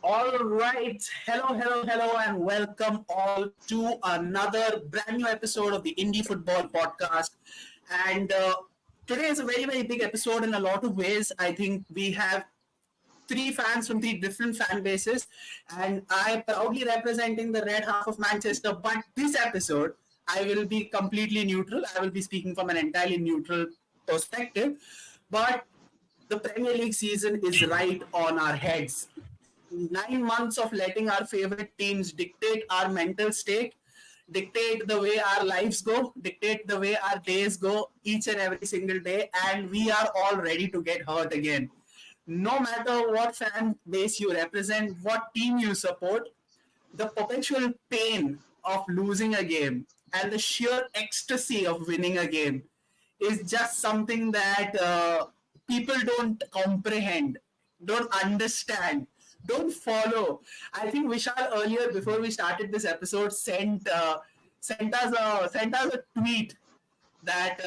All right. Hello, and welcome all to another brand new episode of the Indie Football Podcast. And today is a very big episode in a lot of ways. I think we have three fans from three different fan bases, and I proudly representing the red half of Manchester. But this episode, I will be completely neutral. I will be speaking from an entirely neutral perspective. But the Premier League season is right on our heads. 9 months of letting our favorite teams dictate our mental state, dictate the way our lives go, dictate the way our days go each and every single day, and we are all ready to get hurt again. No matter what fan base you represent, what team you support, the perpetual pain of losing a game and the sheer ecstasy of winning a game is just something that people don't comprehend, don't understand, don't follow. I think Vishal earlier, before we started this episode, sent us a tweet that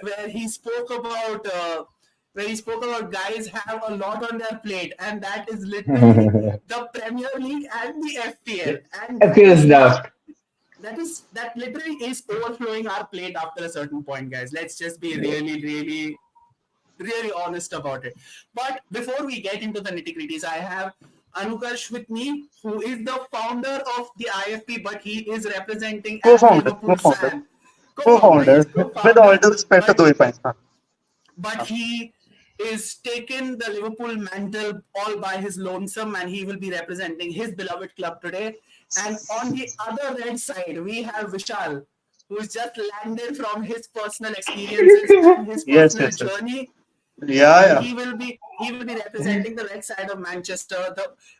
where he spoke about guys have a lot on their plate, and that is literally the Premier League and the FPL, and FPL is daft. that literally is overflowing our plate after a certain point, guys. Let's just be really honest about it. But before we get into the nitty gritties, I have Anukarsh with me, who is the founder of the IFP, but he is representing as a Co-founder, Liverpool co-founder, fan. Co-founder, co-founder. yes, With all co-founder. due respect to But Doi fans, but he is taken the Liverpool mantle all by his lonesome, and he will be representing his beloved club today. And on the other red side, we have Vishal, who's just landed from his personal experiences and his Yes, personal yes, yes. journey, Yeah, and yeah. he will be representing the red side of Manchester.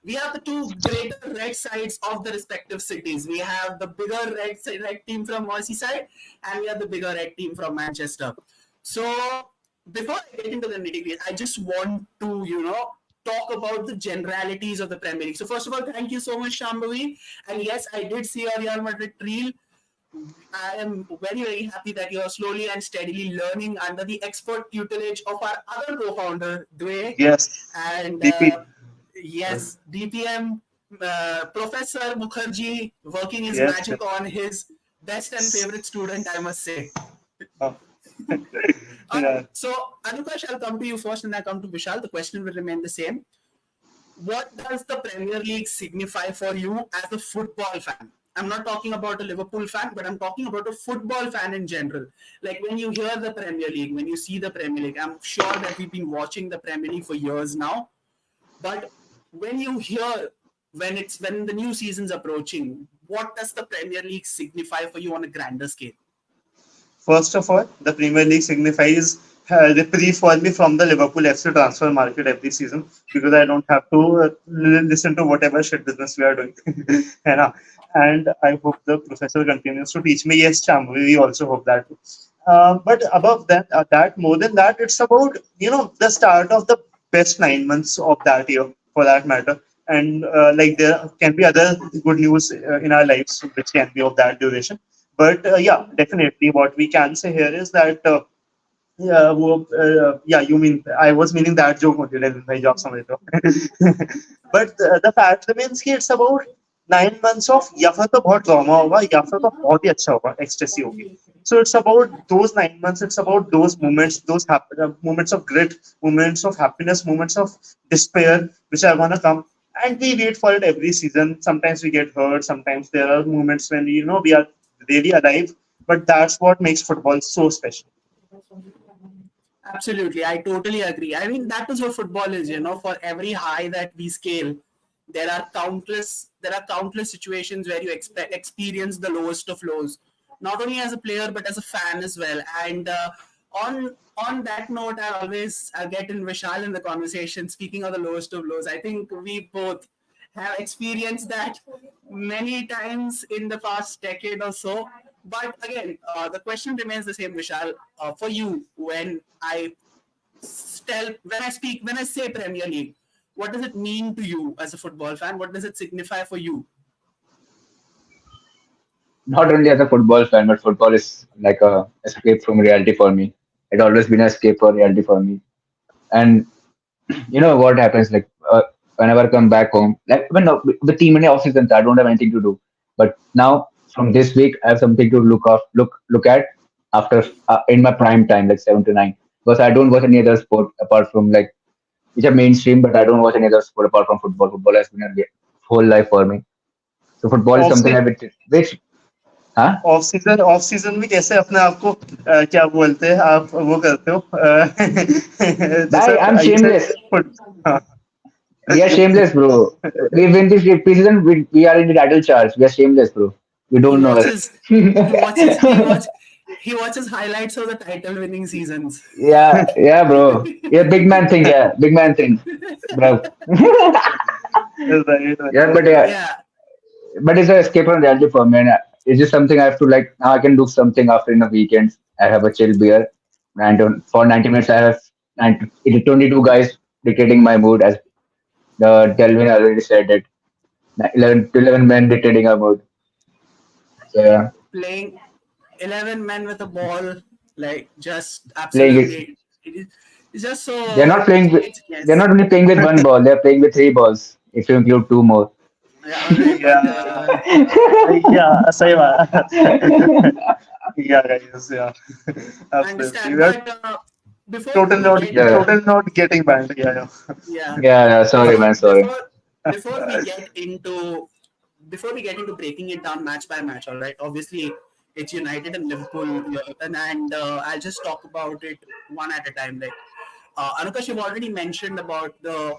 We have the two greater red sides of the respective cities. We have the bigger red team from Merseyside, and we have the bigger red team from Manchester. So before I get into the nitty gritty, I just want to talk about the generalities of the Premier League. So first of all, thank you so much, Shambhavi. And yes, I did see a Real Madrid reel. I am very happy that you are slowly and steadily learning under the expert tutelage of our other co-founder, Dway. Yes. And DP. yes, DPM, Professor Mukherjee working his Yes, yes. magic on his best and favorite student, I must say. Oh. Yeah. So, Anukash, I'll come to you first and I'll come to Vishal. The question will remain the same. What does the Premier League signify for you as a football fan? I'm not talking about a Liverpool fan, but I'm talking about a football fan in general. Like when you hear the Premier League, when you see the Premier League, I'm sure that we've been watching the Premier League for years now. But when you hear when the new season's approaching, what does the Premier League signify for you on a grander scale? First of all, the Premier League signifies reprieve for me from the Liverpool FC transfer market every season because I don't have to listen to whatever shit business we are doing. You know? And I hope the professor continues to teach me. Yes, Cham, we also hope that. But above that more than that, it's about the start of the best 9 months of that year, for that matter. And like there can be other good news in our lives which can be of that duration. But yeah, definitely, what we can say here is that yeah, you mean I was meaning that joke only, लेकिन भाई joke समझ लो. But the fact remains कि it's about 9 months of या फिर तो बहुत drama होगा या फिर तो बहुत ही अच्छा होगा, ecstasy होगी. So it's about those 9 months. It's about those moments, moments of grit, moments of happiness, moments of despair, which are gonna come. And we wait for it every season. Sometimes we get hurt. Sometimes there are moments when we are really alive. But that's what makes football so special. Absolutely, I totally agree. I mean, that is what football is. For every high that we scale, there are countless situations where you experience the lowest of lows, not only as a player but as a fan as well. And on that note, I get in Vishal in the conversation. Speaking of the lowest of lows, I think we both have experienced that many times in the past decade or so. But again, the question remains the same, Vishal. For you, when I say Premier League, what does it mean to you as a football fan? What does it signify for you? Not only as a football fan, but football is like a escape from reality for me. It always been an escape for reality for me. And you know what happens? Like whenever I come back home. Like when the team in the off season, I don't have anything to do. But now from this week, I have something to look at after in my prime time, like 7 to 9. Because I don't watch any other sport apart from like which are mainstream, but I don't watch any other sport apart from football. Football has been a whole life for me. So football is of something I which huh? Off season में कैसे अपने आप को क्या बोलते हैं आप वो करते हो जैसे I'm you said shameless. हाँ, We are shameless, bro. We win this preseason. We are in the title charge. We are shameless, bro. You He don't know us. watches, he watches, he watch, he watches highlights of the title-winning seasons. Yeah, yeah, bro. Yeah, big man thing. Yeah, big man thing, bro. right, Yeah, right. but yeah, Yeah, but it's an escape from reality for me. And it's just something I have to like. Now I can do something after in the weekends. I have a chill beer, and for 90 minutes I have 22 guys dictating my mood, as the Delvin already said it. 11 men dictating our mood. So yeah, playing 11 men with a ball, like just playing it. absolutely, it is, it's just They're so. not playing with. They're Yes, not only playing with one ball. They're playing with three balls. If you include two more. yeah, all right, but Yeah, yeah, सही बात yeah guys yeah I absolutely understand. we are But before we get Yeah. totally not getting banned yeah yeah, Yeah. Yeah. Sorry, before man. Sorry. before before we get into breaking it down match by match, all right. Obviously, it's United and Liverpool, and I'll just talk about it one at a time. Like Anukash, you've already mentioned about the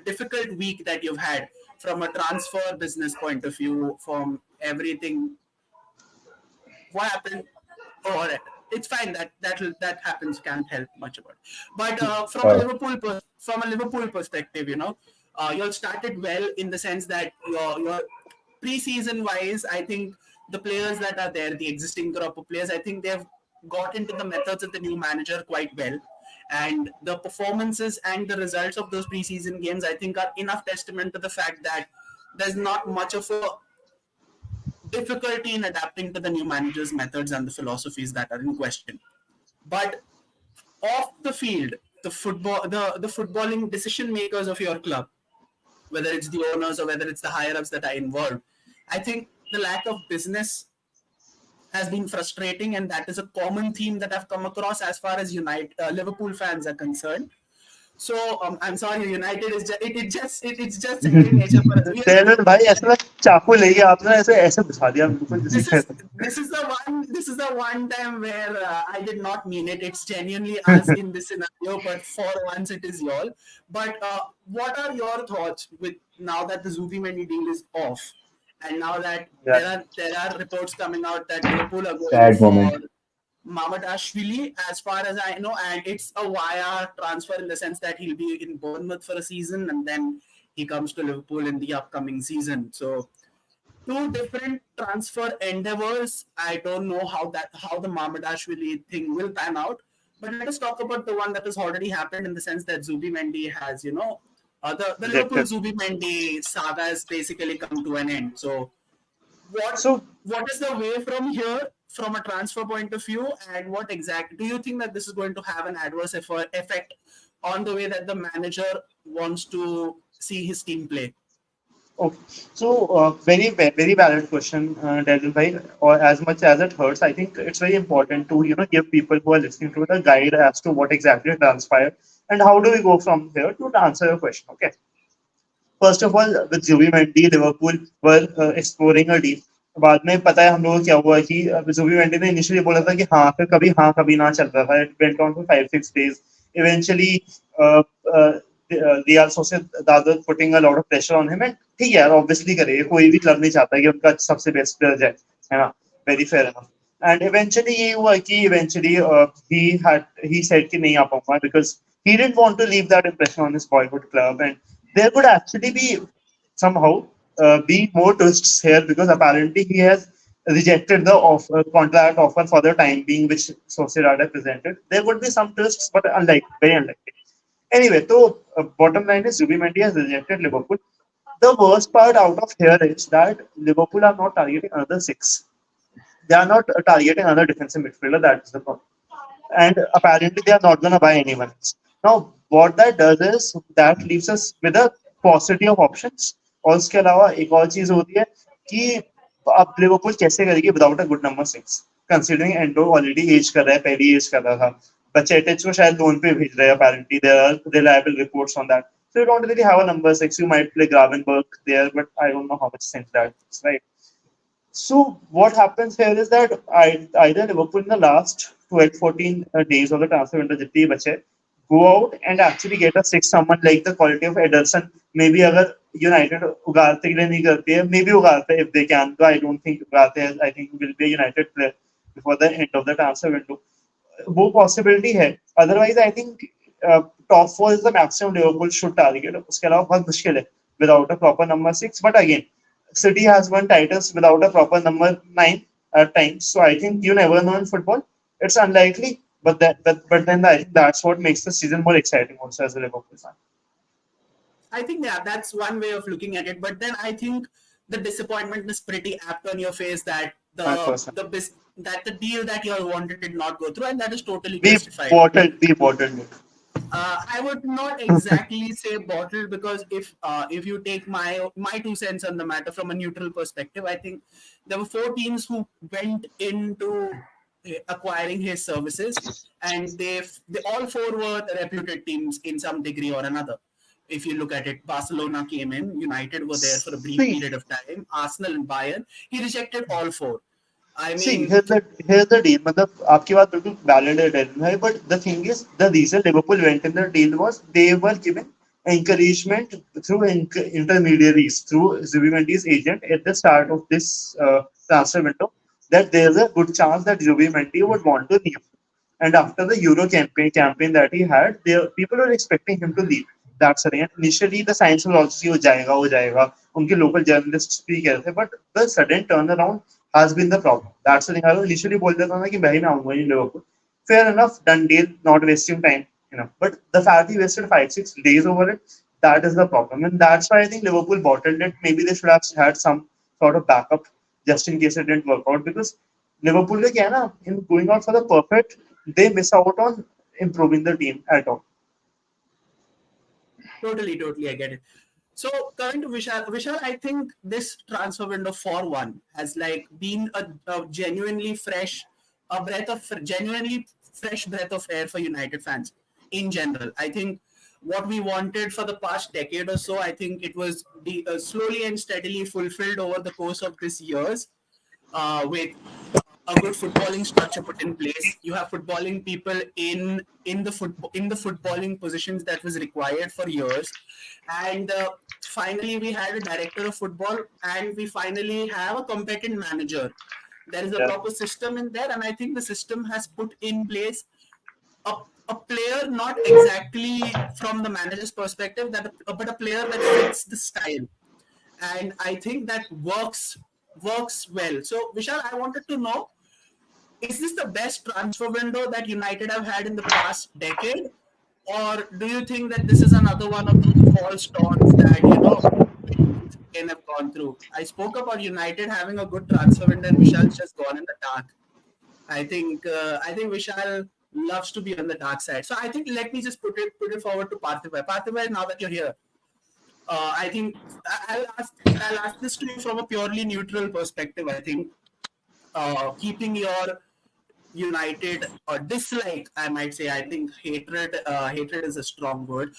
difficult week that you've had from a transfer business point of view, from everything. What happened? Oh, all right. It's fine. That happens. Can't help much about it. But Uh, from a Liverpool perspective, you all started well in the sense that your preseason wise, I think the players that are there, the existing crop of players, I think they've got into the methods of the new manager quite well. And the performances and the results of those preseason games, I think, are enough testament to the fact that there's not much of a difficulty in adapting to the new manager's methods and the philosophies that are in question. But off the field, the footballing decision makers of your club, whether it's the owners or whether it's the higher ups that are involved, I think the lack of business has been frustrating, and that is a common theme that I've come across as far as Liverpool fans are concerned. So I'm sorry, United is it's just second nature for us. David भाई ऐसा ना चाकू लेके आपने ऐसे ऐसे घुसा दिया बिल्कुल किसी this के is this is the one time where I did not mean it. It's genuinely us in this scenario, but for once it is y'all. But what are your thoughts with now that the Zubimendi deal is off, and now that yeah there are reports coming out that Liverpool are going sad for moment. Mamadashvili, as far as I know, and it's a wire transfer in the sense that he'll be in Bournemouth for a season and then he comes to Liverpool in the upcoming season. So two different transfer endeavors. I don't know how the Mamadashvili thing will pan out. But let us talk about the one that has already happened in the sense that Zubi Mendy has, the Liverpool rejected Zubi Mendy saga has basically come to an end. So what so what is the way from here from a transfer point of view, and what exactly do you think that this is going to have an adverse effect on the way that the manager wants to see his team play? okay so very valid question Delvin bhai or as much as it hurts I think it's very important to give people who are listening to the guide as to what exactly transpired and how do we go from here to answer your question okay. First of all with Zubimendi Liverpool were exploring a deal बाद में पता है हम लोगों को क्या हुआ कि जुबी मेंडी ने इनिशियली बोला था कि हाँ कभी ना चल रहा था it went on for 5-6 days eventually real Sociedad putting a lot of pressure on him and ठीक है यार ऑब्वियसली करेंगे कोई भी क्लब नहीं चाहता कि उनका सबसे बेस्ट प्लेयर जाए है ना very fair enough and eventually ये हुआ कि इवेंचुअली ही सेड कि नहीं आ पाऊंगा because he didn't want to leave that impression on his boyhood club and there could actually be somehow be more twists here because apparently he has rejected the contract offer for the time being which Sociedad had presented. There would be some twists but very unlikely. Anyway, so bottom line is Zubimendi has rejected Liverpool. The worst part out of here is that Liverpool are not targeting another six. They are not targeting another defensive midfielder. That is the problem. And apparently they are not going to buy anyone else. Now, what that does is that leaves us with a paucity of options. और उसके अलावा एक और चीज होती है कि अब लिवरपूल कैसे करेगी without a good number 6, considering Endo already age कर रहा है, पहली एज कर रहा था, बचेटिच को शायद लोन पे भेज रहे हैं, apparently there are reliable reports on that. So you don't really have a number 6. You might play Gravenberg there, but I don't know how much sense that is, right? So what happens here is that either Liverpool in the last 12, 14 days of the transfer window जितनी बचे, go out and actually get a six, someone like the quality of Ederson. Maybe अगर United उगाड़ते के लिए नहीं करती है, maybe उगाड़ते if they can. Though I don't think उगाड़ते हैं. I think will be a United player before the end of the transfer window. वो possibility है. Otherwise, I think top four is the maximum Liverpool should target. उसके अलावा बहुत मुश्किल है without a proper number 6. But again, City has won titles without a proper number 9 at times. So I think you never know in football. It's unlikely, but then I think that's what makes the season more exciting also as a Liverpool fan. I think yeah, that's one way of looking at it. But then I think the disappointment is pretty apt on your face that 100%. that the deal that you all wanted did not go through, and that is totally We justified. bottled it. I would not exactly say bottled, because if you take my 2 cents on the matter from a neutral perspective, I think there were 4 teams who went into acquiring his services, and they all four were reputed teams in some degree or another. If you look at it, Barcelona came in, United were there for a brief See, period of time, Arsenal and Bayern. He rejected all four. I See, mean, here's the deal. मतलब आपकी बात बिल्कुल valid है, but the thing is, the reason Liverpool went in the deal was they were given encouragement through intermediaries, through Zubimendi's agent at the start of this transfer window, that there's a good chance that Zubimendi would want to leave. And after the Euro campaign that he had, there people were expecting him to leave. That's the thing. And initially, the signs was also हो जाएगा. उनके local journalists भी कह रहे थे, but the sudden turnaround has been the problem. That's the thing. I initially बोल देता था कि भाई मैं आऊंगा नहीं Liverpool. Fair enough, done deal, not wasting time. But the fact he wasted 5-6 days over it, that is the problem, and that's why I think Liverpool bottled it. Maybe they should have had some sort of backup just in case it didn't work out, because Liverpool का क्या है ना, in going out for the perfect, they miss out on improving the team at all. totally, I get it. So coming to Vishal, I think this transfer window for one has like been a genuinely fresh, genuinely fresh breath of air for United fans in general. I think what we wanted for the past decade or so, I think it was slowly and steadily fulfilled over the course of these years, with a good footballing structure put in place. You have footballing people in the footballing positions that was required for years, and finally we had a director of football, and we finally have a competent manager. There is a Yeah. proper system in there, and I think the system has put in place a, a player not exactly from the manager's perspective, but a player that fits the style, and I think that works well. So Vishal, I wanted to know, is this the best transfer window that United have had in the past decade? Or do you think that this is another one of those false dawns that, can have gone through? I spoke about United having a good transfer window, and Vishal's just gone in the dark. I think Vishal loves to be on the dark side. So I think let me just put it forward to Parthiva. Parthiva, now that you're here, I think I'll ask this to you from a purely neutral perspective. I think keeping your United or dislike, I might say. I think hatred is a strong word.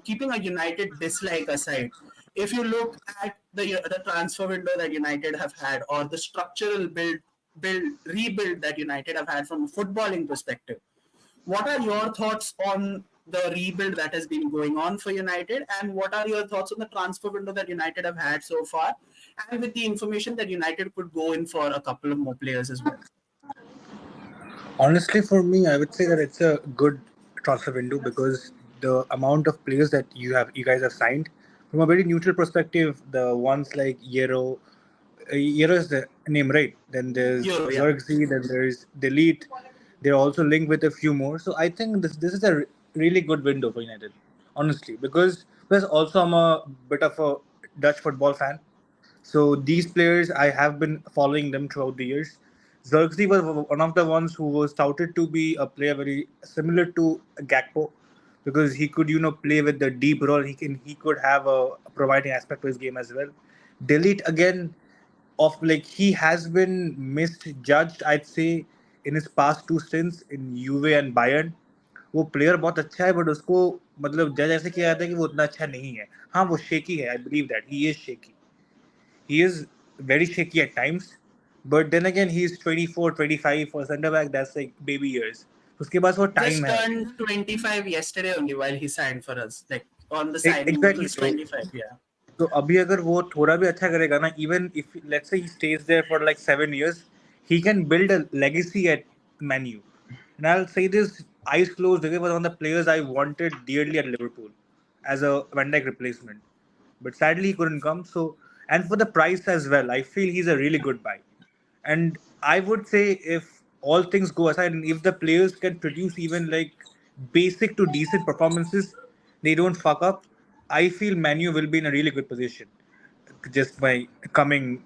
Keeping a United dislike aside, if you look at the transfer window that United have had, or the structural rebuild that United have had from a footballing perspective, what are your thoughts on the rebuild that has been going on for United, and what are your thoughts on the transfer window that United have had so far, and with the information that United could go in for a couple of more players as well? Honestly, for me, I would say that it's a good transfer window because the amount of players that you guys have signed, from a very neutral perspective, the ones like Yero is the name, right? Then there's Euro, yeah. Xerxes, then there's Delete. They're also linked with a few more. So I think this is a really good window for United, honestly, because plus also I'm a bit of a Dutch football fan. So these players, I have been following them throughout the years. Xerxes was one of the ones who was touted to be a player very similar to Gakpo, because he could play with the deep role. He could have a providing aspect to his game as well. Delete again of like he has been misjudged, I'd say, in his past two stints in Juve and Bayern. वो player बहुत अच्छा है but उसको मतलब जज ऐसे किया जाता है कि वो उतना अच्छा नहीं है. हाँ वो शेकी है, I believe that he is shaky. He is very shaky at times, but then again he's 24, 25 for center back. That's like baby years. उसके पास वो Just time है. turned 25 yesterday only while he signed for us. Like on the signing, Exactly. he's 25. Yeah. तो अभी अगर वो थोड़ा भी अच्छा करेगा ना, even if let's say he stays there for like 7 years, he can build a legacy at Man U. And I'll say this eyes closed, he was one of the players I wanted dearly at Liverpool as a Van Dijk replacement. But sadly he couldn't come. So, and for the price as well, I feel he's a really good buy. And I would say if all things go aside and if the players can produce even like basic to decent performances, they don't fuck up, I feel Manu will be in a really good position just by coming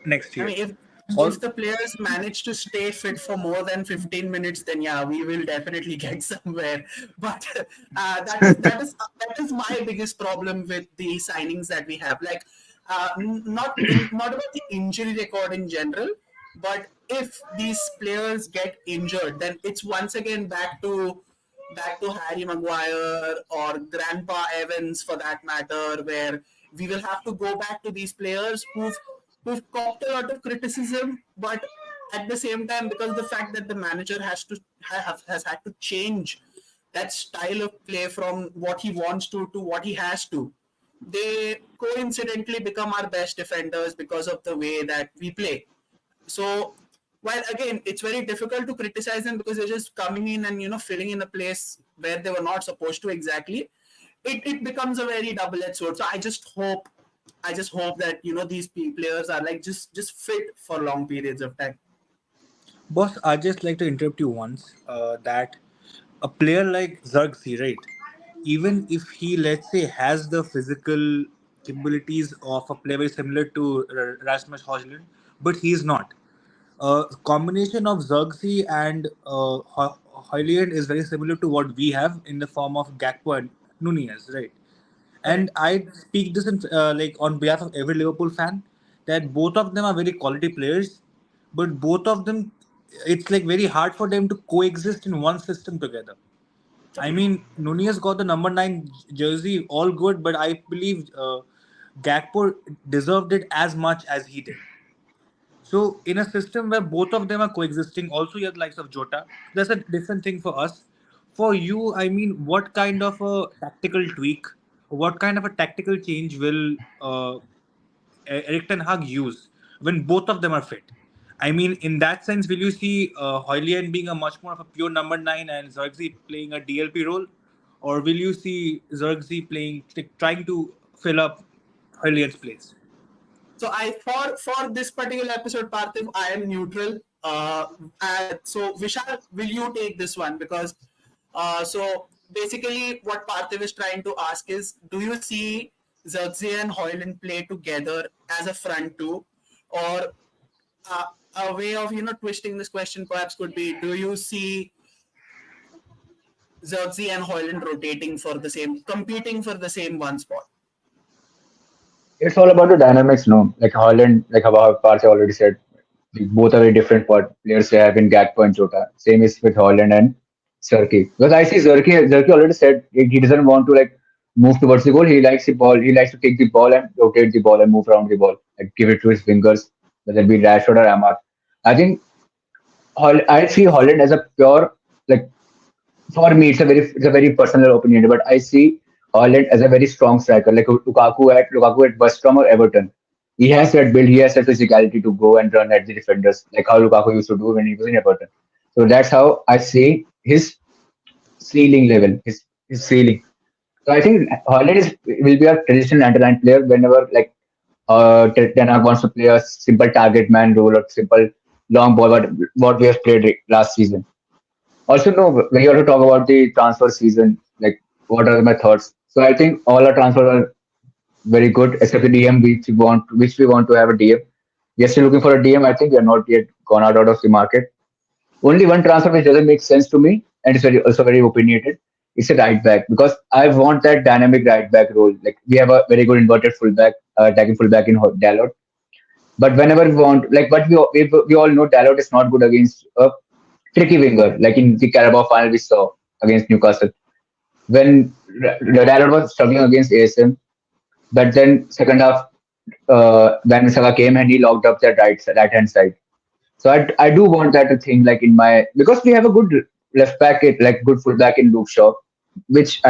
next I year. mean, if All, the players manage to stay fit for more than 15 minutes, then yeah, we will definitely get somewhere. But that is my biggest problem with the signings that we have. Like, not about the injury record in general, but if these players get injured, then it's once again back to Harry Maguire or Grandpa Evans for that matter, where we will have to go back to these players who've copped a lot of criticism, but at the same time, because the fact that the manager has had to change that style of play from what he wants to what he has to, they coincidentally become our best defenders because of the way that we play. So while again it's very difficult to criticize them because they're just coming in and filling in a place where they were not supposed to exactly, it becomes a very double-edged sword. So I just hope that these players are like just fit for long periods of time. boss, I just like to interrupt you once. That a player like Zirkzee, right? Even if he, let's say, has the physical capabilities of a player very similar to Rasmus Højlund, but he's not. Combination of Zirkzee and Højlund is very similar to what we have in the form of Gakpo and Nunez, right? And Correct. I speak this in, like on behalf of every Liverpool fan that both of them are very quality players, but both of them, it's like very hard for them to coexist in one system together. I mean, Nunez got the number 9 jersey, all good, but I believe Gakpo deserved it as much as he did. So, in a system where both of them are coexisting, also you have the likes of Jota, that's a different thing for us. For you, I mean, what kind of a tactical tweak, what kind of a tactical change will Eric Ten Hag use when both of them are fit? I mean, in that sense, will you see Højlund being a much more of a pure number 9 and Zirkzee playing a DLP role? Or will you see Zirkzee playing, like, trying to fill up Højlund's place? So for this particular episode, Parthiv, I am neutral. So Vishal, will you take this one? Because so basically what Parthiv is trying to ask is, do you see Zirkzee and Højlund play together as a front two, or a way of twisting this question perhaps could be, do you see Zirkzee and Højlund rotating for the same, competing for the same one spot? It's all about the dynamics, no? Like Holland, like how Parse already said, both are very different players they have in Gakpo and Jota. Same is with Holland and Zerki. Because I see Zerki already said he doesn't want to like move towards the goal. He likes the ball. He likes to take the ball and rotate the ball and move around the ball. Like give it to his fingers, whether it be Rashford or Amar. I think I see Holland as a pure like for me, it's a very personal opinion, but I see Holland as a very strong striker, like Lukaku at West Brom or Everton. He has that build, he has that physicality to go and run at the defenders, like how Lukaku used to do when he was in Everton. So that's how I see his ceiling level, his ceiling. So I think Holland will be a traditional underline player whenever like Ten Hag wants to play a simple target man role or simple long ball, what we have played last season. Also, no, when you also talk about the transfer season, like what are my thoughts? So I think all our transfers are very good, except the DM which we want to have a DM. We are still looking for a DM. I think we are not yet gone out of the market. Only one transfer which doesn't make sense to me, and it's also very opinionated, it's a right back because I want that dynamic right back role. Like we have a very good inverted fullback, attacking fullback in Dalot. But whenever we want, like, but we all know Dalot is not good against a tricky winger. Like in the Carabao final we saw against Newcastle when Dalot was struggling against ASM. But then second half, when Misaka came and he locked up that right hand side. So I do want that to think like in my because we have a good left back, like good full back in Luke Shaw, which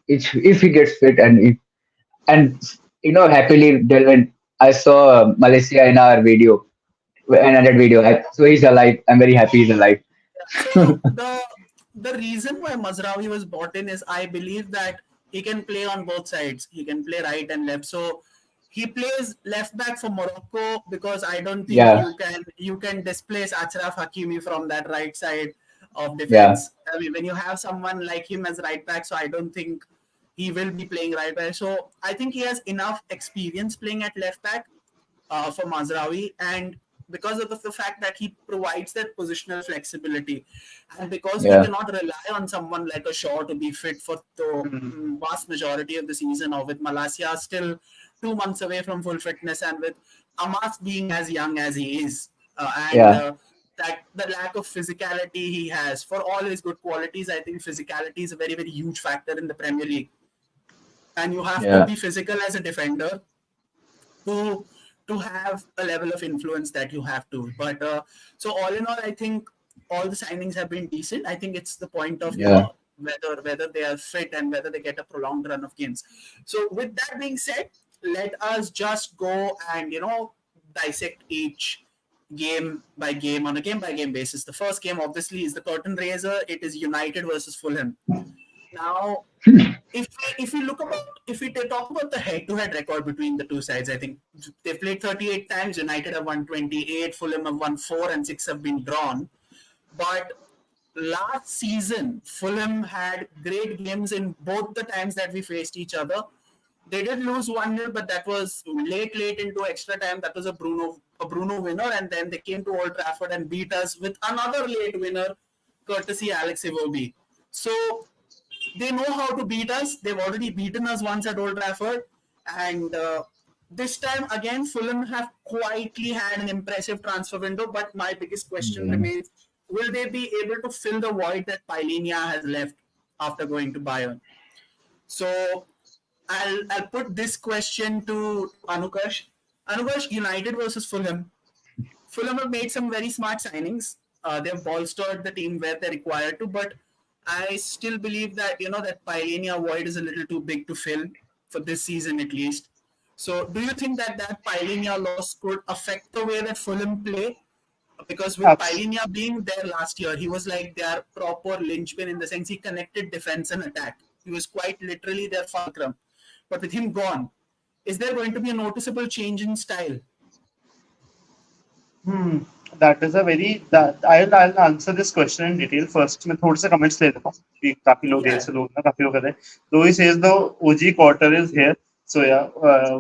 if he gets fit and happily Delvin, I saw Malaysia in our video and that video. So he's alive. I'm very happy he's alive. So the reason why Mazraoui was bought in is I believe that he can play on both sides. He can play right and left. So he plays left back for Morocco because I don't think Yeah, you can displace Achraf Hakimi from that right side of yeah, defense. I mean, when you have someone like him as right back, so I don't think he will be playing right back. So I think he has enough experience playing at left back for Mazraoui, and because of the fact that he provides that positional flexibility, and because we yeah, cannot rely on someone like a Shaw to be fit for the Hmm. vast majority of the season, or with Malasia still 2 months away from full fitness, and with Amas being as young as he is, and yeah, that the lack of physicality he has for all his good qualities, I think physicality is a very, very huge factor in the Premier League, and you have to yeah, be physical as a defender to have a level of influence that you have to. But so all in all, I think all the signings have been decent. I think it's the point of yeah, whether they are fit and whether they get a prolonged run of games. So with that being said, let us just go and dissect each game by game on a game by game basis. The first game obviously is the curtain raiser. It is United versus Fulham. Now, if we talk about the head-to-head record between the two sides, I think they've played 38 times. United have won 28. Fulham have won 4, and 6 have been drawn. But last season, Fulham had great games in both the times that we faced each other. They did lose 1-0, but that was late into extra time. That was a Bruno winner, and then they came to Old Trafford and beat us with another late winner, courtesy Alex Iwobi. So they know how to beat us. They've already beaten us once at Old Trafford, and this time again, Fulham have quietly had an impressive transfer window. But my biggest question yeah. remains: will they be able to fill the void that Pailinia has left after going to Bayern? So I'll put this question to Anukash. Anukash, United versus Fulham. Fulham have made some very smart signings. They've bolstered the team where they're required to, but I still believe that that Pioneer void is a little too big to fill for this season at least. So, do you think that Pioneer loss could affect the way that Fulham play? Because with Abs- Pioneer being there last year, he was like their proper linchpin in the sense he connected defense and attack. He was quite literally their fulcrum. But with him gone, is there going to be a noticeable change in style? Hmm. That is a very that I'll answer this question in detail. First मैं थोड़े से comments ले लेता हूँ कि काफी लोग देर Yeah. से लोग ना काफी लोग कर रहे हैं. So he says the OG quarter is here. So yeah,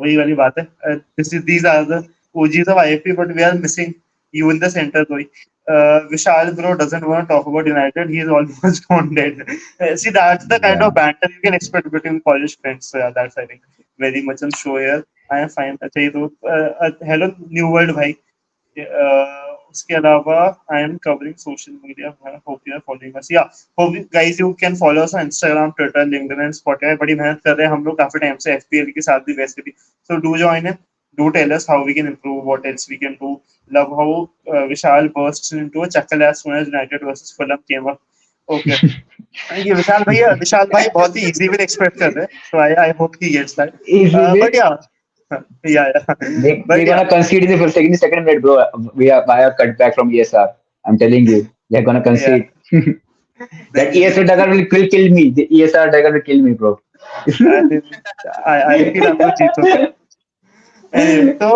वही वाली बात है. These are the OGs of IFP, but we are missing you in the center though. Vishal bro doesn't want to talk about United. He is almost gone dead. See, that's the kind Yeah. of banter you can expect between college friends. So yeah, that's I think very much on show here. I am fine. अच्छा ये तो hello New World भाई. उसके अलावा I am covering social media hope you are following us या hope guys you can follow us on Instagram Twitter LinkedIn and Spotify बड़ी मेहनत कर रहे हैं हम लोग काफी टाइम से एफपीएल के साथ भी वैसे भी so do join in do tell us how we can improve what else we can do love how Vishal bursts into a chuckle as soon as United versus Fulham came up okay ये विशाल भाई बहुत ही easy will expect कर रहे हैं so I hope he gets that Easy but win. yeah We're but yeah gonna concede in the second minute, bro. We are by a cutback from ESR. I'm telling you, they're gonna yeah concede. That नहीं ESR dagger will kill me. The ESR dagger will kill me, bro. I think I feel हम लोग जीत सकते हैं anyway, तो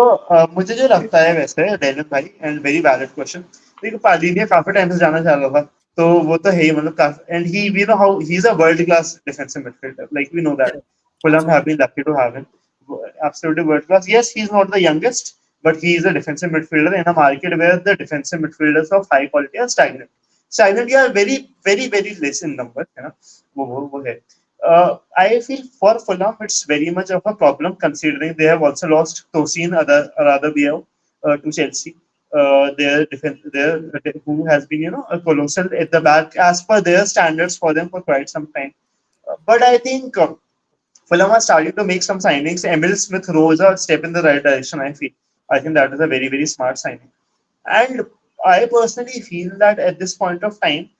मुझे जो लगता है वैसे डेलन भाई एंड वेरी वैलिड क्वेश्चन देखो पालीनिया काफी टाइम से जाना चाह रहा था तो वो तो है ही मतलब काफी and he we know how he is a world class defensive midfielder like we know that Correct. Fulham have Absolutely. been lucky to have him absolutely world class yes he's not the youngest but he is a defensive midfielder in a market where the defensive midfielders of high quality are stagnant Silently are very, very, very less in number. Go ahead. I feel for Fulham, it's very much of a problem considering they have also lost Tosin Adarabioyo to Chelsea. Their defense, who has been a colossal at the back as per their standards for them for quite some time. But I think Fulham are starting to make some signings. Emil Smith Rowe a step in the right direction. I feel. I think that is a very, very smart signing. And I personally feel that at this point of time,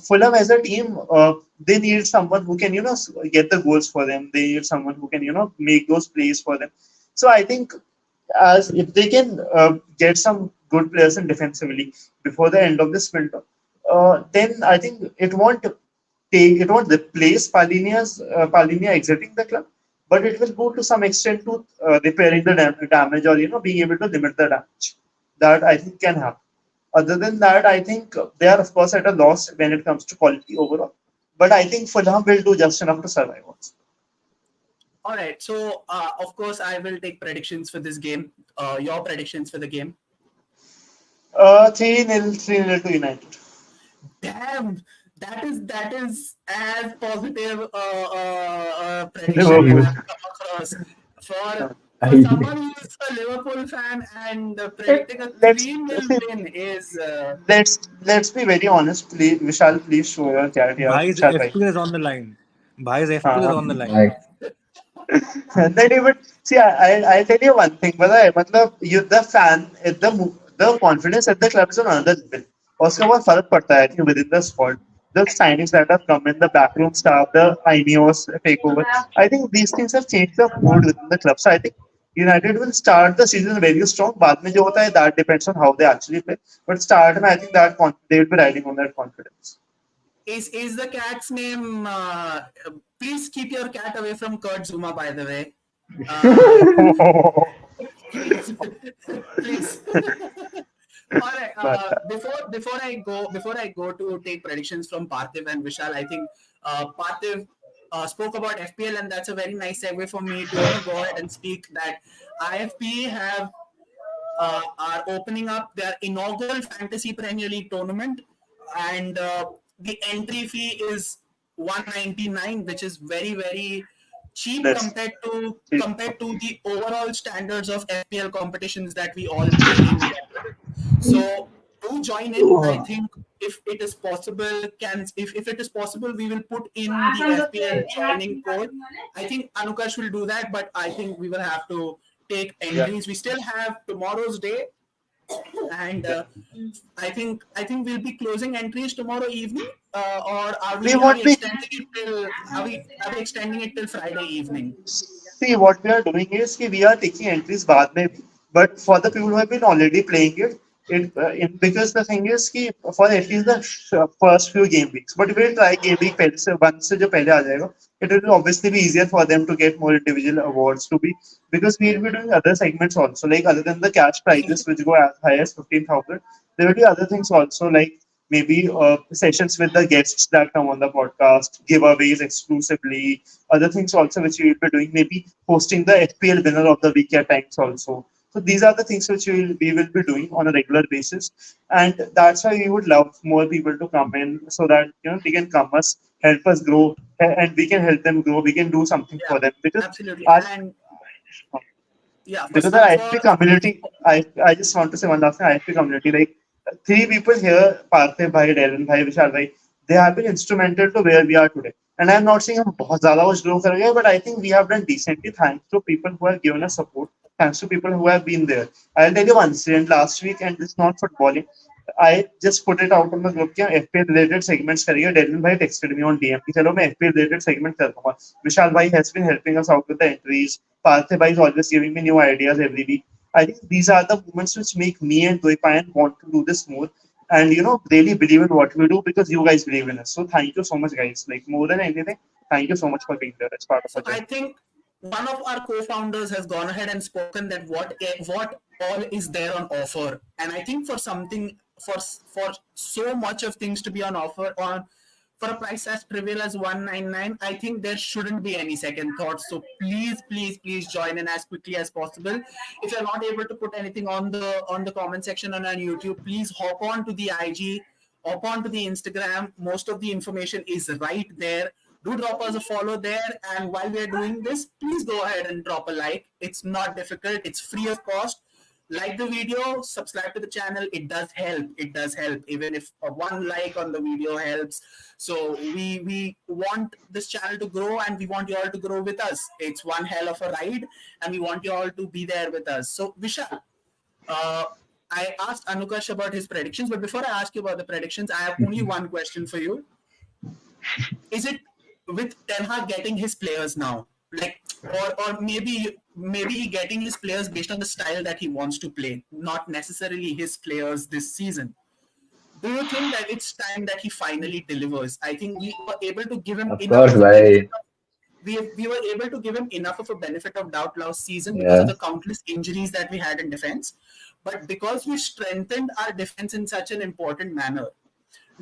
Fulham as a team, they need someone who can, get the goals for them. They need someone who can, make those plays for them. So I think as if they can get some good players in defensively before the end of this window, then I think it won't replace Palinia exiting the club, but it will go to some extent to repairing the damage or being able to limit the damage. That I think can happen. Other than that, I think they are of course at a loss when it comes to quality overall. But I think Fulham will do just enough to survive also. All right. So, of course, I will take predictions for this game. Your predictions for the game. 3-0 to United. Damn, that is as positive prediction Liverpool. I've come across. For for I, someone who's a Liverpool fan and predicting a Let's 3-0 see, win is let's be very honest. Please, Vishal, please show your chat here. Bhai's Vishal, bhai. FPL is on the line. Bhai's FPL is Uh-huh. on the line. I, Then even see, I'll tell you one thing, but you the fan, the confidence at the club is on another level. उसका बहुत फर्क पड़ता है I think within the squad. The signings that have come in, the backroom staff, the Ineos takeover. I think these things have changed the mood within the club. So I think United will start the season very strong. बाद में जो होता है that depends on how they actually play. But start में I think that they will be riding on that confidence. is the cat's name? Please keep your cat away from Kurt Zuma. By the way, please, please. All right. But Before I go to take predictions from Parthiv and Vishal, I think Parthiv spoke about FPL, and that's a very nice segue for me to go ahead and speak that IFP are opening up their inaugural Fantasy Premier League tournament, and the entry fee is 199, which is very very cheap that's compared to the overall standards of FPL competitions that we all play in general. So do join in. I think if it is possible, if it is possible, we will put in the FPL joining code. I think Anukash will do that, but I think we will have to take yeah. entries. We still have tomorrow's day, and I think we'll be closing entries tomorrow evening, or are We we won't be. extending it till are we extending it till Friday evening? See, what we are doing is कि we are taking entries बाद में भी, but for the people who have been already playing because the thing is कि for at least the first few game weeks, but we'll try game week पहले से one से जो पहले आ जाएगा, it will obviously be easier for them to get more individual awards to be because we'll be doing other segments also, like other than the cash prizes which go as high as 15,000, there will be other things also like maybe sessions with the guests that come on the podcast, giveaways exclusively, other things also which we will be doing, maybe hosting the FPL winner of the week at times also. So these are the things which we will be doing on a regular basis, and that's why we would love more people to come in so that they can come us, help us grow, and we can help them grow. We can do something Yeah, for them because absolutely. our And yeah, for because the some IFP for community, I just want to say one last thing. IFP community, like three people here, Parthiv Bhai, Darren Bhai, Vishal Bhai, they have been instrumental to where we are today. And I'm not saying हम बहुत ज़्यादा कुछ grow कर गए, but I think we have done decently thanks to people who have given us support, thanks to people who have been there. I'll tell you one incident last week, and it's not footballing. I just put it out on the group कि FPL related segments करिए. Darren Bhai texted me on DM कि चलो मैं FPL related segment कर दूँगा. Vishal Bhai has been helping us out with the entries. Parthiv Bhai is always giving me new ideas every week. I think these are the moments which make me and Doipayan want to do this more and really believe in what we do because you guys believe in us. So thank you so much, guys. Like more than anything, thank you so much for being there as part of So our I journey. think one of our co-founders has gone ahead and spoken that what all is there on offer, and I think for something for so much of things to be on offer on for a price as trivial as 199, I think there shouldn't be any second thoughts. So please, please, please join in as quickly as possible. If you're not able to put anything on the comment section on our YouTube, please hop on to the IG hop onto the Instagram. Most of the information is right there. Do drop us a follow there. And while we are doing this, please go ahead and drop a like. It's not difficult. It's free of cost. Like the video, subscribe to the channel. It does help. It does help. Even if one like on the video helps. So we want this channel to grow, and we want you all to grow with us. It's one hell of a ride, and we want you all to be there with us. So Vishal, I asked Anukash about his predictions, but before I ask you about the predictions, I have only one question for you. Is it with Ten Hag getting his players now, like, or maybe he getting his players based on the style that he wants to play, not necessarily his players this season? Do you think that it's time that he finally delivers? I think we were able to give him Of enough course, of a bhai. benefit. We were able to give him enough of a benefit of doubt last season because of Yeah. the countless injuries that we had in defense. But because we strengthened our defense in such an important manner,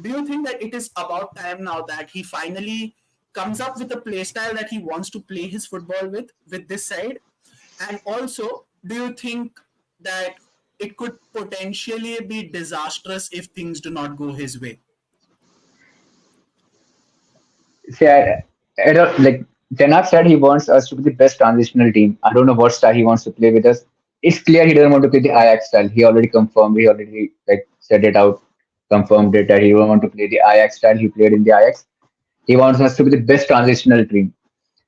do you think that it is about time now that he finally comes up with a play style that he wants to play his football with this side? And also, do you think that it could potentially be disastrous if things do not go his way? See, I don't like. Ten Hag said he wants us to be the best transitional team. I don't know what style he wants to play with us. It's clear he doesn't want to play the Ajax style. He already confirmed. He already like said it out, confirmed it that he don't want to play the Ajax style he played in the Ajax. He wants us to be the best transitional team.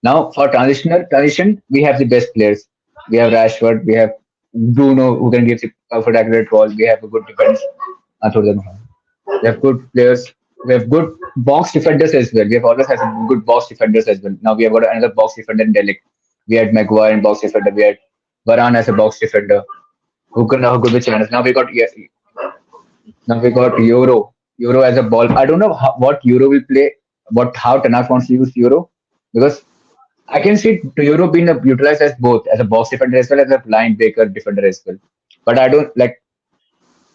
Now, for transition, we have the best players. We have Rashford, we have Bruno who can give the perfect accurate ball. We have a good defense. I told them. We have good players. We have good box defenders as well. We have always had some good box defenders as well. Now we have got another box defender in Delic. We had Maguire in box defender. We had Varane as a box defender who can now good with channels. Now we got Euro. Euro as a ball. I don't know what Euro will play. How Tanak wants to use Euro, because I can see Euro being utilized as both as a box defender as well as a blind breaker defender as well. But I don't like.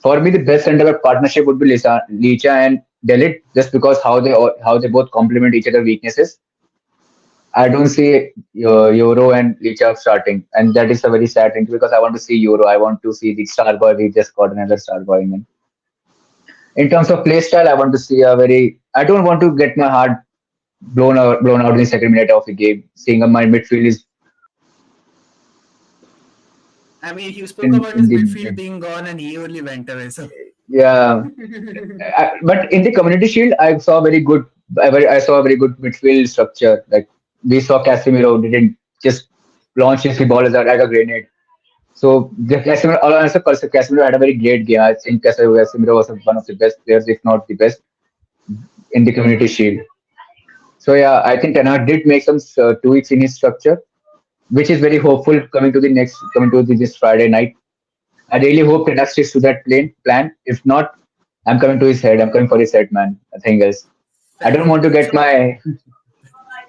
For me, the best center back partnership would be Licha and Delit, just because how they both complement each other weaknesses. I don't see Euro and Licha starting, and that is a very sad thing because I want to see Euro. I want to see the star boy. We just got another star boy in terms of play style, I want to see a very. I don't want to get my heart blown out in the second minute of the game. Seeing my midfield is I mean, you spoke in, about in his the midfield being gone, and he only went away. So yeah. But in the community shield, I saw a very good midfield structure. Like we saw Casemiro didn't just launch his ball like a grenade. So the Casemiro had a very great game. I think Casemiro was one of the best players, if not the best, in the community shield. So yeah, I think Tanaka did make some tweaks in his structure, which is very hopeful coming to this Friday night. I really hope Tanaka sticks to that plan. If not, I'm coming to his head. I'm coming for his head, man. Nothing else. I fair don't enough. want to get my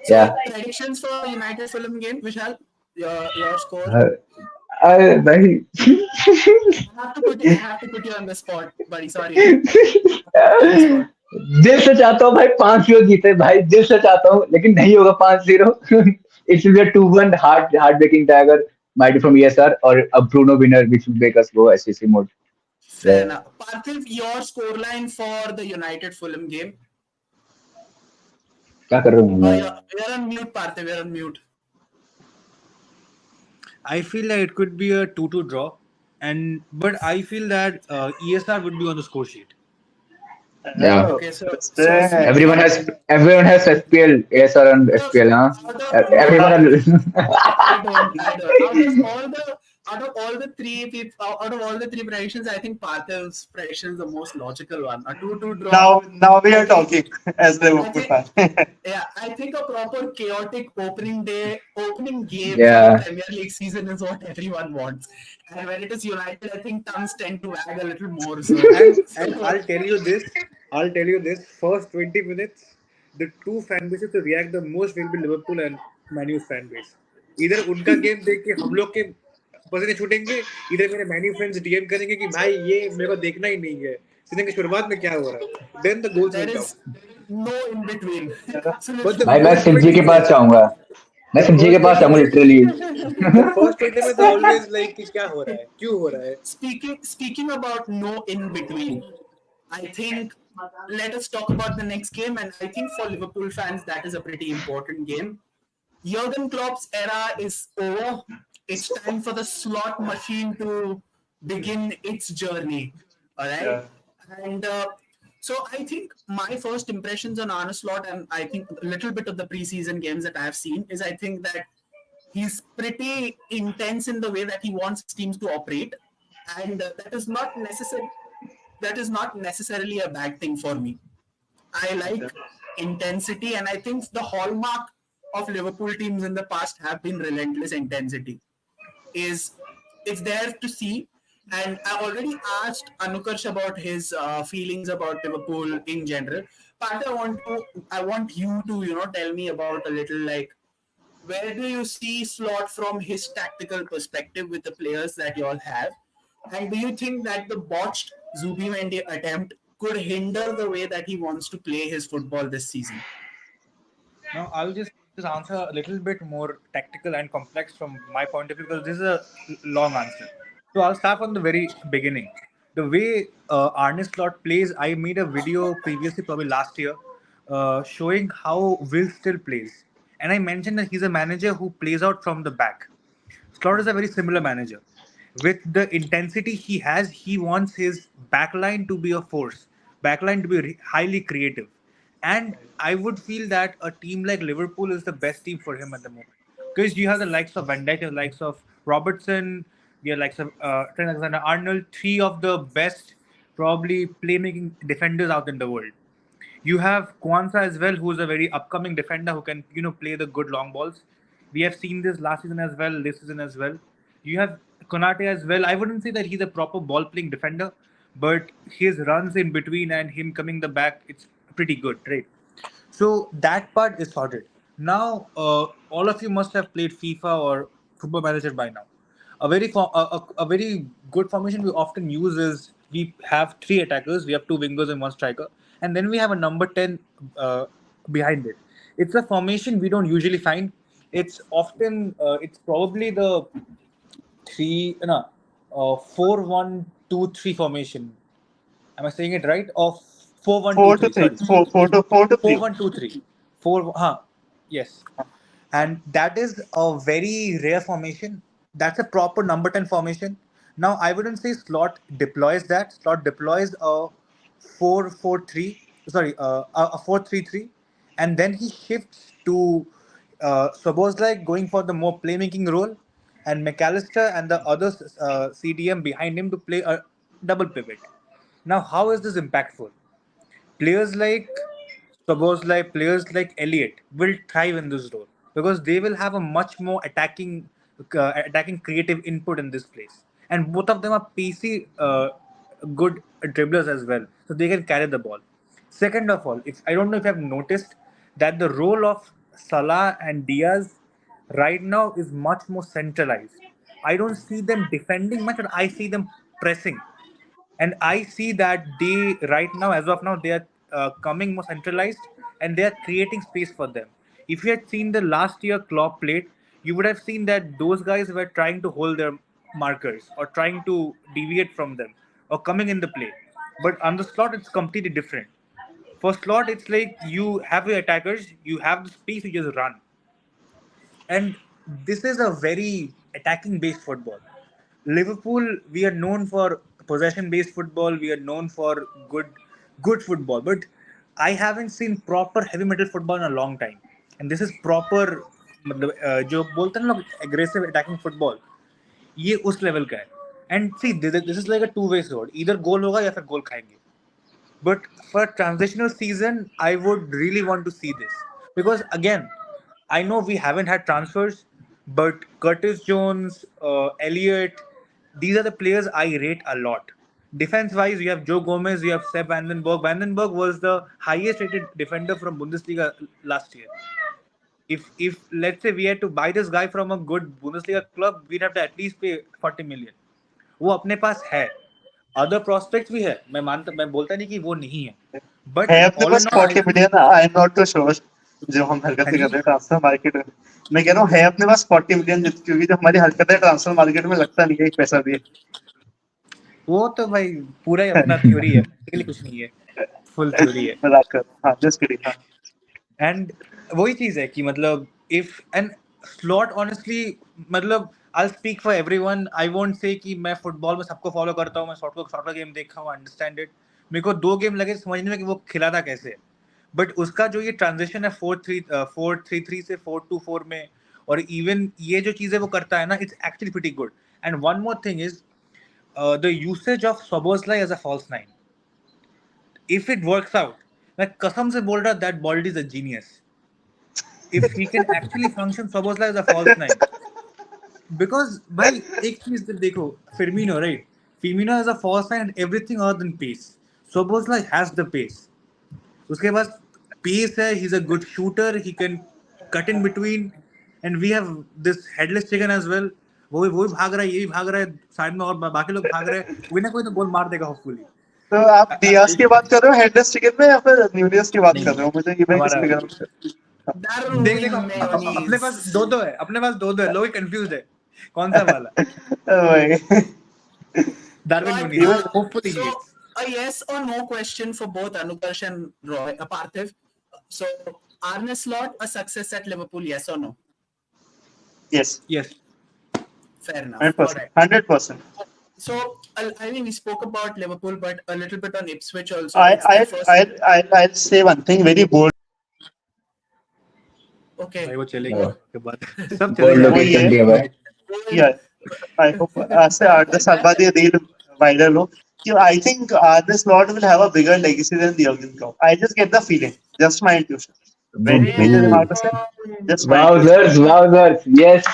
yeah. Predictions for United Fulham game, Vishal. Your score. Uh, भाई I have to put you on the spot, buddy. Sorry. On the spot. दिल से चाहता हूँ भाई 5-0 जीते भाई दिल से चाहता हूँ लेकिन नहीं होगा 5-0 it will be a 2-1 heart breaking dagger might be from ESR or a Bruno winner which will make us go SCC mode. Fair Yeah. enough. Parthiv, your scoreline for the United Fulham game. क्या कर रहा हूँ मैं? You're on mute, Parthiv. You're on mute. I feel that it could be a 2-2 draw, but I feel that ESR would be on the score sheet. Yeah. Okay, so Everyone has FPL, ASR and FPL, huh? out of, Everyone. I don't. Out of all the three people, out of all the three predictions, I think Parthiv's prediction is the most logical one. A 2-2 draw. Now we are talking as the I Liverpool think, fan. yeah, I think a proper chaotic opening game Yeah. for the Premier League season is what everyone wants. And when it is United, I think tongues tend to wag a little more. So, And I'll tell you this, first 20 minutes, the two fan bases to react the most will be Liverpool and Man U's fan base. इधर उनका game देख के हम लोग के पसीने छूटेंगे, इधर मेरे Man U friends डीएम करेंगे कि भाई ये मेरे को देखना ही नहीं है, सीजन की शुरुआत में क्या हो रहा है, then the goals there will is come. no in between. But the भाई मैं first सिंजी 20 के पास minutes, जाऊंगा मैं सिंजी के पास जाऊंगा literally the first 20 minutes are always like कि क्या हो रहा है, क्यों हो रहा है. Speaking about no in between, I think let us talk about the next game. And I think for Liverpool fans, that is a pretty important game. Jurgen Klopp's era is over. It's time for the slot machine to begin its journey. All right. Yeah. And so I think my first impressions on Arne Slot, and I think a little bit of the preseason games that I have seen, is I think that he's pretty intense in the way that he wants his teams to operate, and that is not necessarily a bad thing for me. I Okay. like intensity, and I think the hallmark of Liverpool teams in the past have been relentless intensity. Is it's there to see, and I already asked Anukarsh about his feelings about Liverpool in general. But I want you to tell me about a little like where do you see Slot from his tactical perspective with the players that you all have? And do you think that the botched Zubimendi attempt could hinder the way that he wants to play his football this season? Now, I'll just answer a little bit more tactical and complex from my point of view because this is a long answer. So I'll start from the very beginning. The way Arne Slot plays, I made a video previously, probably last year, showing how Will still plays. And I mentioned that he's a manager who plays out from the back. Slot is a very similar manager. With the intensity he has, he wants his backline to be a force, backline to be highly creative. And I would feel that a team like Liverpool is the best team for him at the moment. Because you have the likes of Van Dijk, the likes of Robertson, you have likes of Trent Alexander-Arnold, three of the best probably playmaking defenders out in the world. You have Kwanzaa as well, who's a very upcoming defender who can, play the good long balls. We have seen this last season as well, this season as well. You have Konate as well. I wouldn't say that he's a proper ball playing defender, but his runs in between and him coming the back, it's pretty good, right? So that part is sorted. Now, all of you must have played FIFA or Football Manager by now. A very good formation we often use is we have three attackers, we have two wingers and one striker, and then we have a number 10 behind it. It's a formation we don't usually find. It's probably the three no 4-1-2-3 formation. Am I saying it right? Or 4-1-2-3? Sorry, 4 to 3. 4-1-2-3. Four, huh? Yes. And that is a very rare formation. That's a proper number 10 formation. Now, I wouldn't say Slot deploys that. Slot deploys a 4-4-3, sorry, a 4-3-3, and then he shifts to suppose like going for the more playmaking role, and McAllister and the other CDM behind him to play a double pivot. Now, how is this impactful? Players like players like Elliot will thrive in this role because they will have a much more attacking creative input in this place, and both of them are PC good dribblers as well, so they can carry the ball. Second of all, if I don't know if you have noticed that the role of Salah and Diaz right now is much more centralized. I don't see them defending much, but I see them pressing, and I see that they right now, as of now, they are coming more centralized and they are creating space for them. If you had seen the last year Klopp played, you would have seen that those guys were trying to hold their markers or trying to deviate from them or coming in the play. But on the Slot, it's completely different. For Slot, it's like you have your attackers, you have the space, you just run. And this is a very attacking based football. Liverpool, we are known for possession based football. We are known for good football, but I haven't seen proper heavy metal football in a long time. And this is proper जो बोलते हैं ना लोग aggressive attacking football, ये उस level का है. And see, this is like a two-way sword. Either goal होगा या फिर goal खाएंगे. But for a transitional season, I would really want to see this because again, I know we haven't had transfers, but Curtis Jones, Elliott, these are the players I rate a lot. Defense-wise, you have Joe Gomez, you have Sepp Vandenberg. Vandenberg was the highest-rated defender from Bundesliga last year. If let's say we had to buy this guy from a good Bundesliga club, we'd have to at least pay 40 million. वो अपने पास है. Other prospects भी है. मैं बोलता नहीं कि वो नहीं है. है But अपने all पास in all, 40 million. I am not too sure जो हम हाँ हरकतें कर जी, रहे हैं ट्रांसफर मार्केट में. मैं कह रहा हूँ है अपने पास 40 मिलियन, क्योंकि जो हमारी हरकतें ट्रांसफर मार्केट में लगता नहीं है एक पैसा भी. वो तो भाई पूरा ही अपना थ्योरी है, प्रैक्टिकली कुछ नहीं है. फुल थ्योरी है. मजाक कर रहा हूँ, हाँ, just kidding, हाँ. एंड वही चीज है कि मतलब इफ एंड स्लॉट ऑनेस्टली मतलब I speak for everyone. I won't say कि मैं फुटबॉल में सबको फॉलो करता हूँ, मैं शॉर्ट का गेम देखा हूँ, अंडरस्टैंड इट. मेरे को 2 गेम लगे समझने में कि वो खिलाता कैसे है. बट उसका जो ये ट्रांजिशन है 4-3 से 4-2-4 में, और इवन ये जो चीजें वो करता है ना, it's actually pretty good. And one more thing is the usage of Szoboszlai as a false nine. If it works out, मैं कसम से बोल रहा, that bold is a genius. If he can actually function Szoboszlai as a false nine, because भाई एक चीज देखो, Firmino, right? Firmino has a false nine and everything other than pace. Szoboszlai has the pace. उसके पास pace है, he's a good shooter, he can cut in between, and we have this headless chicken as well. वो भी भाग रहा है, ये भी भाग रहा है साइड में, और बाकी लोग भाग रहे हैं, कोई ना कोई तो गोल मार देगा होपफुली. तो आप डियास की बात कर रहे हो हेडलेस चिकन में, या फिर न्यूनियस की बात कर रहे हो? मुझे ये मैं किस हमारा फिगर में देख देखो, Darwin अपने पास mayonnaise. दो है, अपने पास दो है, लोग कंफ्यूज है कौन सा वाला. वही. Darwin But Nunez. Hopefully he so hits. a yes or no question for both Anukarsh and Roy, Parthiv. So Arne Slot a success at Liverpool, yes or no? Yes, Yes. Fair enough. All 100%, right. 100%. So I mean we spoke about Liverpool, but a little bit on Ipswich also. I It's their I first. I'll say one thing very bold. Okay. भाई वो चलेगा के बाद सब bold चलेगा. वो ये location दिया हुआ है. Yeah, I hope आज से 8-10 साल बाद ये रील वायरल हो. I think this Slot will have a bigger legacy than the Jurgen Klopp. I just get the feeling, just my intuition. मेरे दिमाग में से just my intuition, Wowzers, wowzers, yes.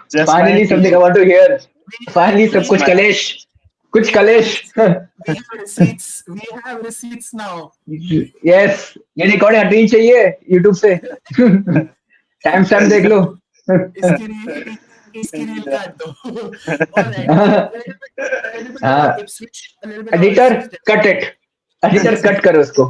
just my Finally something I intuition. want to hear. Finally सब We कुछ have, कलेश, कुछ we have कलेश. we have receipts. We have receipts now. Yes, ये रिकॉर्डिंग हटनी चाहिए YouTube से. टाइम स्टैम्प देख लो. इसकी रील इसकी रील काट दो. All right. A little bit about हाँ, Ipswich. A little bit about editor Ipswich. Cut it. Editor cut करो उसको.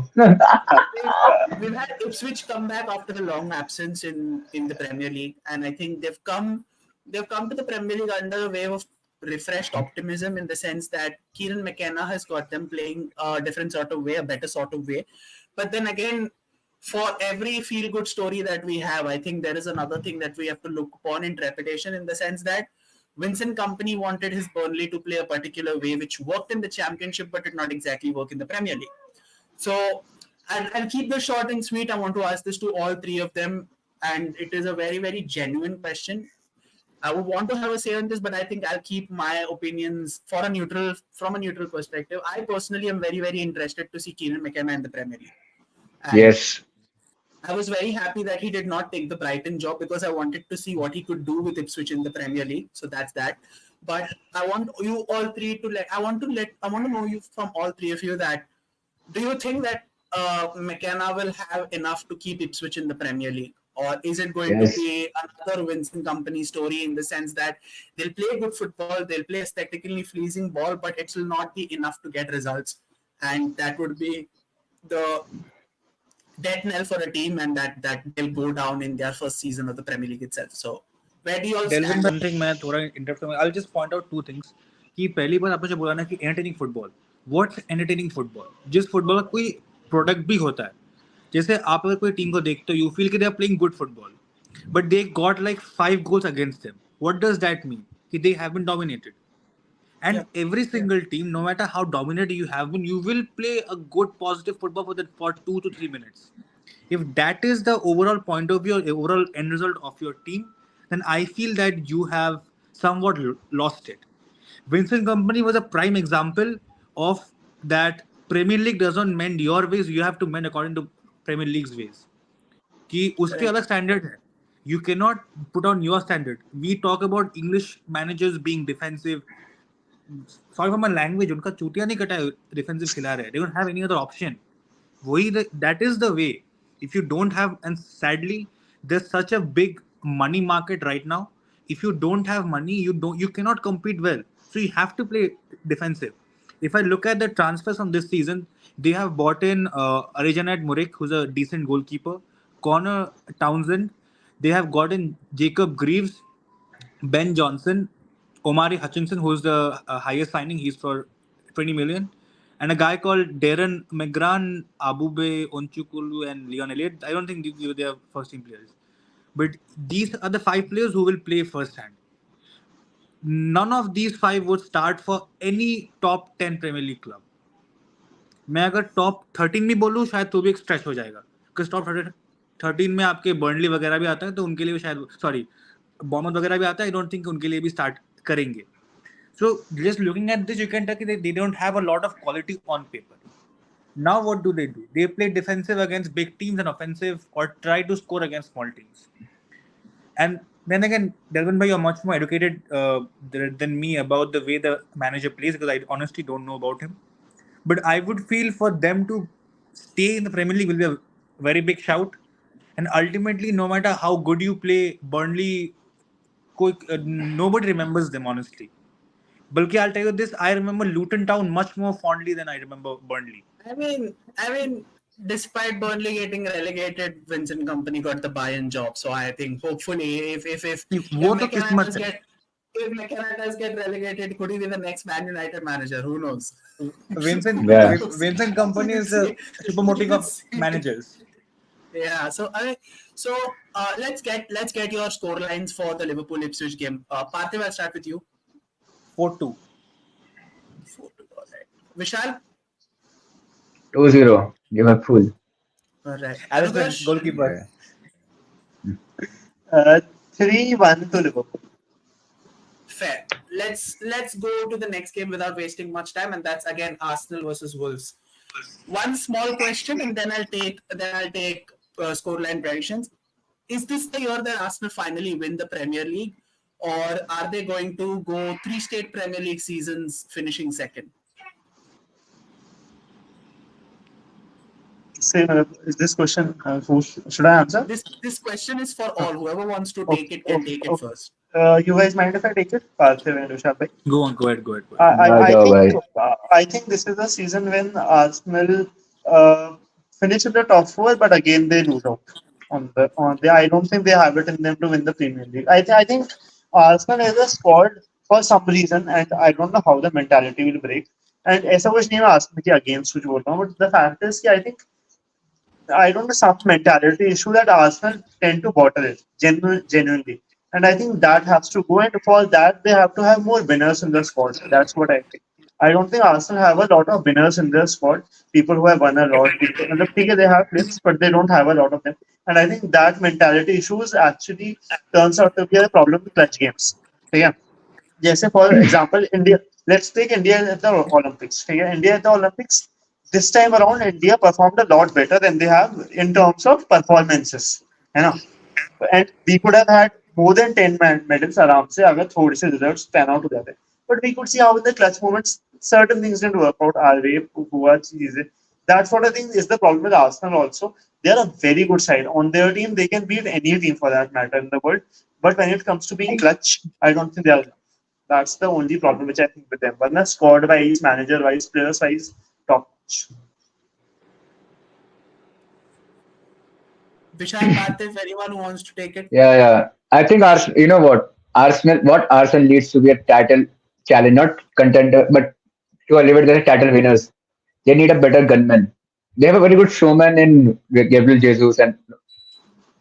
We've had Ipswich come back after a long absence in the Premier League, and I think they've come to the Premier League under a wave of refreshed optimism, in the sense that Kieran McKenna has got them playing a different sort of way, a better sort of way. But then again, for every feel-good story that we have, I think there is another thing that we have to look upon in trepidation, in the sense that Vincent Kompany wanted his Burnley to play a particular way, which worked in the Championship, but did not exactly work in the Premier League. So I'll keep this short and sweet. I want to ask this to all three of them, and it is a very, very genuine question. I would want to have a say on this, but I think I'll keep my opinions from a neutral perspective. I personally am very, very interested to see Kieran McKenna in the Premier League. And Yes. I was very happy that he did not take the Brighton job, because I wanted to see what he could do with Ipswich in the Premier League. So that's that. But I want you all three to I want to know you from all three of you that, do you think that McKenna will have enough to keep Ipswich in the Premier League? Or is it going to Yes. be another Vincent Kompany story, in the sense that they'll play good football, they'll play a technically pleasing ball, but it will not be enough to get results? And that would be the dead knell for a team, and that they'll go down in their first season of the Premier League itself. So where do you all Delvin stand? one thing मैं थोड़ा interrupt करूँगा. I'll just point out 2 things. कि पहली बात आपने जो बोला ना कि entertaining football. What's entertaining football? जिस football का कोई product भी होता है. जैसे आप अगर कोई टीम को देखते हो, you feel कि they are playing good football, but they got like 5 goals against them. What does that mean? कि they have been dominated. And every single team, no matter how dominant you have been, you will play a good positive football for 2 to 3 minutes. If that is the overall point of view, or overall end result of your team, then I feel that you have somewhat lost it. Vincent Kompany was a prime example of that. Premier League doesn't mend your ways, you have to mend according to Premier League's ways. कि उसके अलग standard है. You cannot put on your standard. We talk about English managers being defensive. Sorry for my language, उनका चूतिया नहीं कटा है, defensive खिला रहे. They don't have any other option. That is the way. If you don't have, and sadly there's such a big money market right now. If you don't have money, you cannot compete well. So you have to play defensive. If I look at the transfers from this season, they have bought in Arijanet Murik, who's a decent goalkeeper, Connor Townsend. They have gotten Jacob Greaves, Ben Johnson, Omari Hutchinson, who's the highest signing. He's for 20 million. and a guy called Darren Megran, Abube Onchukulu, and Leon Elliott. I don't think they are first team players, but these are the 5 players who will play first hand. None of these 5 would start for any top 10 Premier League club. मैं अगर top 13 भी बोलूँ शायद तो भी एक stretch हो जाएगा, बिकॉज टॉप 13 में आपके बर्नली वगैरह भी आता है, तो उनके लिए भी शायद, सॉरी, बॉर्मथ वगैरह भी आता है, आई डोंट थिंक उनके लिए भी स्टार्ट करेंगे. So just looking at this you can tell कि they don't have a lot of quality on paper. Now what do? They play defensive against big teams and offensive or try to score against small teams. And then again, Delvin bhai, you're much more educated than me about the way the manager plays, because I honestly don't know about him. But I would feel for them to stay in the Premier League will be a very big shout. And ultimately, no matter how good you play, Burnley, nobody remembers them, honestly. Balki, I'll tell you this, I remember Luton Town much more fondly than I remember Burnley. I mean, despite Burnley getting relegated, Vincent Company got the buy-in job. So I think hopefully, if वो तो McKenna किस्मत does है. if McKenna does get relegated, could he be the next Man United manager? Who knows? Vincent Company is the Supermoting of managers. Yeah. So let's get your score lines for the Liverpool Ipswich game. Parthiv, I'll start with you. 4-2. 4-2. All right. Vishal. 2-0 Liverpool. All right. Alisson, Anugash? goalkeeper. 3-1 to Liverpool. Fair. Let's go to the next game without wasting much time, and that's again Arsenal versus Wolves. One small question, and then I'll take scoreline predictions. Is this the year that Arsenal finally win the Premier League, or are they going to go 3 straight Premier League seasons, finishing second? Is this question? Who should I answer? This question is for all. Whoever wants to take it can take it first. You guys mind if I take it? Parthiv and Vishal bhai? Go ahead. I think this is the season when Arsenal finish in the top 4, but again they lose out I don't think they have it in them to win the Premier League. I think Arsenal is a squad for some reason, and I don't know how the mentality will break. And ऐसा कुछ नहीं है Arsenal के against कुछ बोल रहा हूँ, but the fact is कि I don't know, some mentality issue that Arsenal tend to bottle it genuinely. And I think that has to go, and for that they have to have more winners in their squad. That's what I think. I don't think Arsenal have a lot of winners in their squad. People who have won a lot. They have players, but they don't have a lot of them. And I think that mentality issues actually turns out to be a problem in clutch games. Yeah. Yes, for example, India. Let's take India at the Olympics. India at the Olympics. This time around, India performed a lot better than they have in terms of performances. You know? And we could have had more than 10 medals around se agar thodi se results pan out to that. But we could see how in the clutch moments certain things didn't work out our way. That sort of thing is the problem with Arsenal also. They are a very good side. On their team, they can beat any team for that matter in the world. But when it comes to being clutch, I don't think they are. That's the only problem which I think with them. But squad wise, manager wise, players wise, top notch. Vishal, Parthiv, anyone who wants to take it? Yeah. I think Arsenal. You know what? Arsenal needs to be a title challenge, not contender, but to elevate the title winners. They need a better gunman. They have a very good showman in Gabriel Jesus, and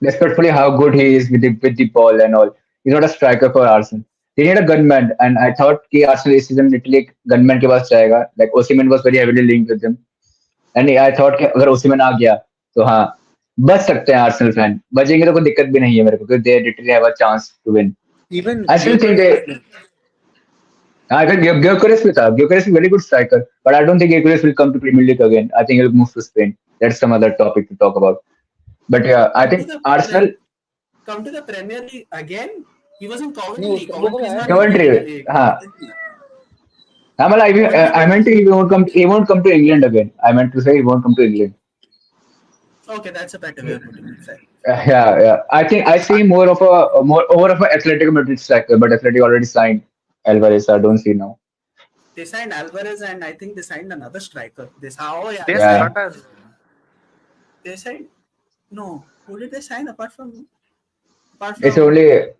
respectfully how good he is with the ball and all. He's not a striker for Arsenal. They need a gunman, and I thought कि Arsenal इस season literally gunman के पास जाएगा. Like Osimhen was very heavily linked with them, and I thought कि अगर Osimhen आ गया तो हाँ बच सकते हैं Arsenal fan. बचेंगे तो कोई दिक्कत भी नहीं है मेरे को, because they literally have a chance to win. Even I still think they. I think Gyökeres भी था. Gyökeres is a very good striker, but I don't think Gyökeres will come to Premier League again. I think he'll move to Spain. That's some other topic to talk about. But yeah, I think Arsenal. Come to the Premier League again. He was in No, Coventry. I meant he won't come. He won't come to England again. I meant to say he won't come to England. Okay, that's a better way of putting it. Fair. Yeah. I think I see more of a Atletico Madrid striker, but Atletico already signed Alvarez. I don't see now. They signed Alvarez, and I think they signed another striker. They signed. No, who did they sign apart from? It's only.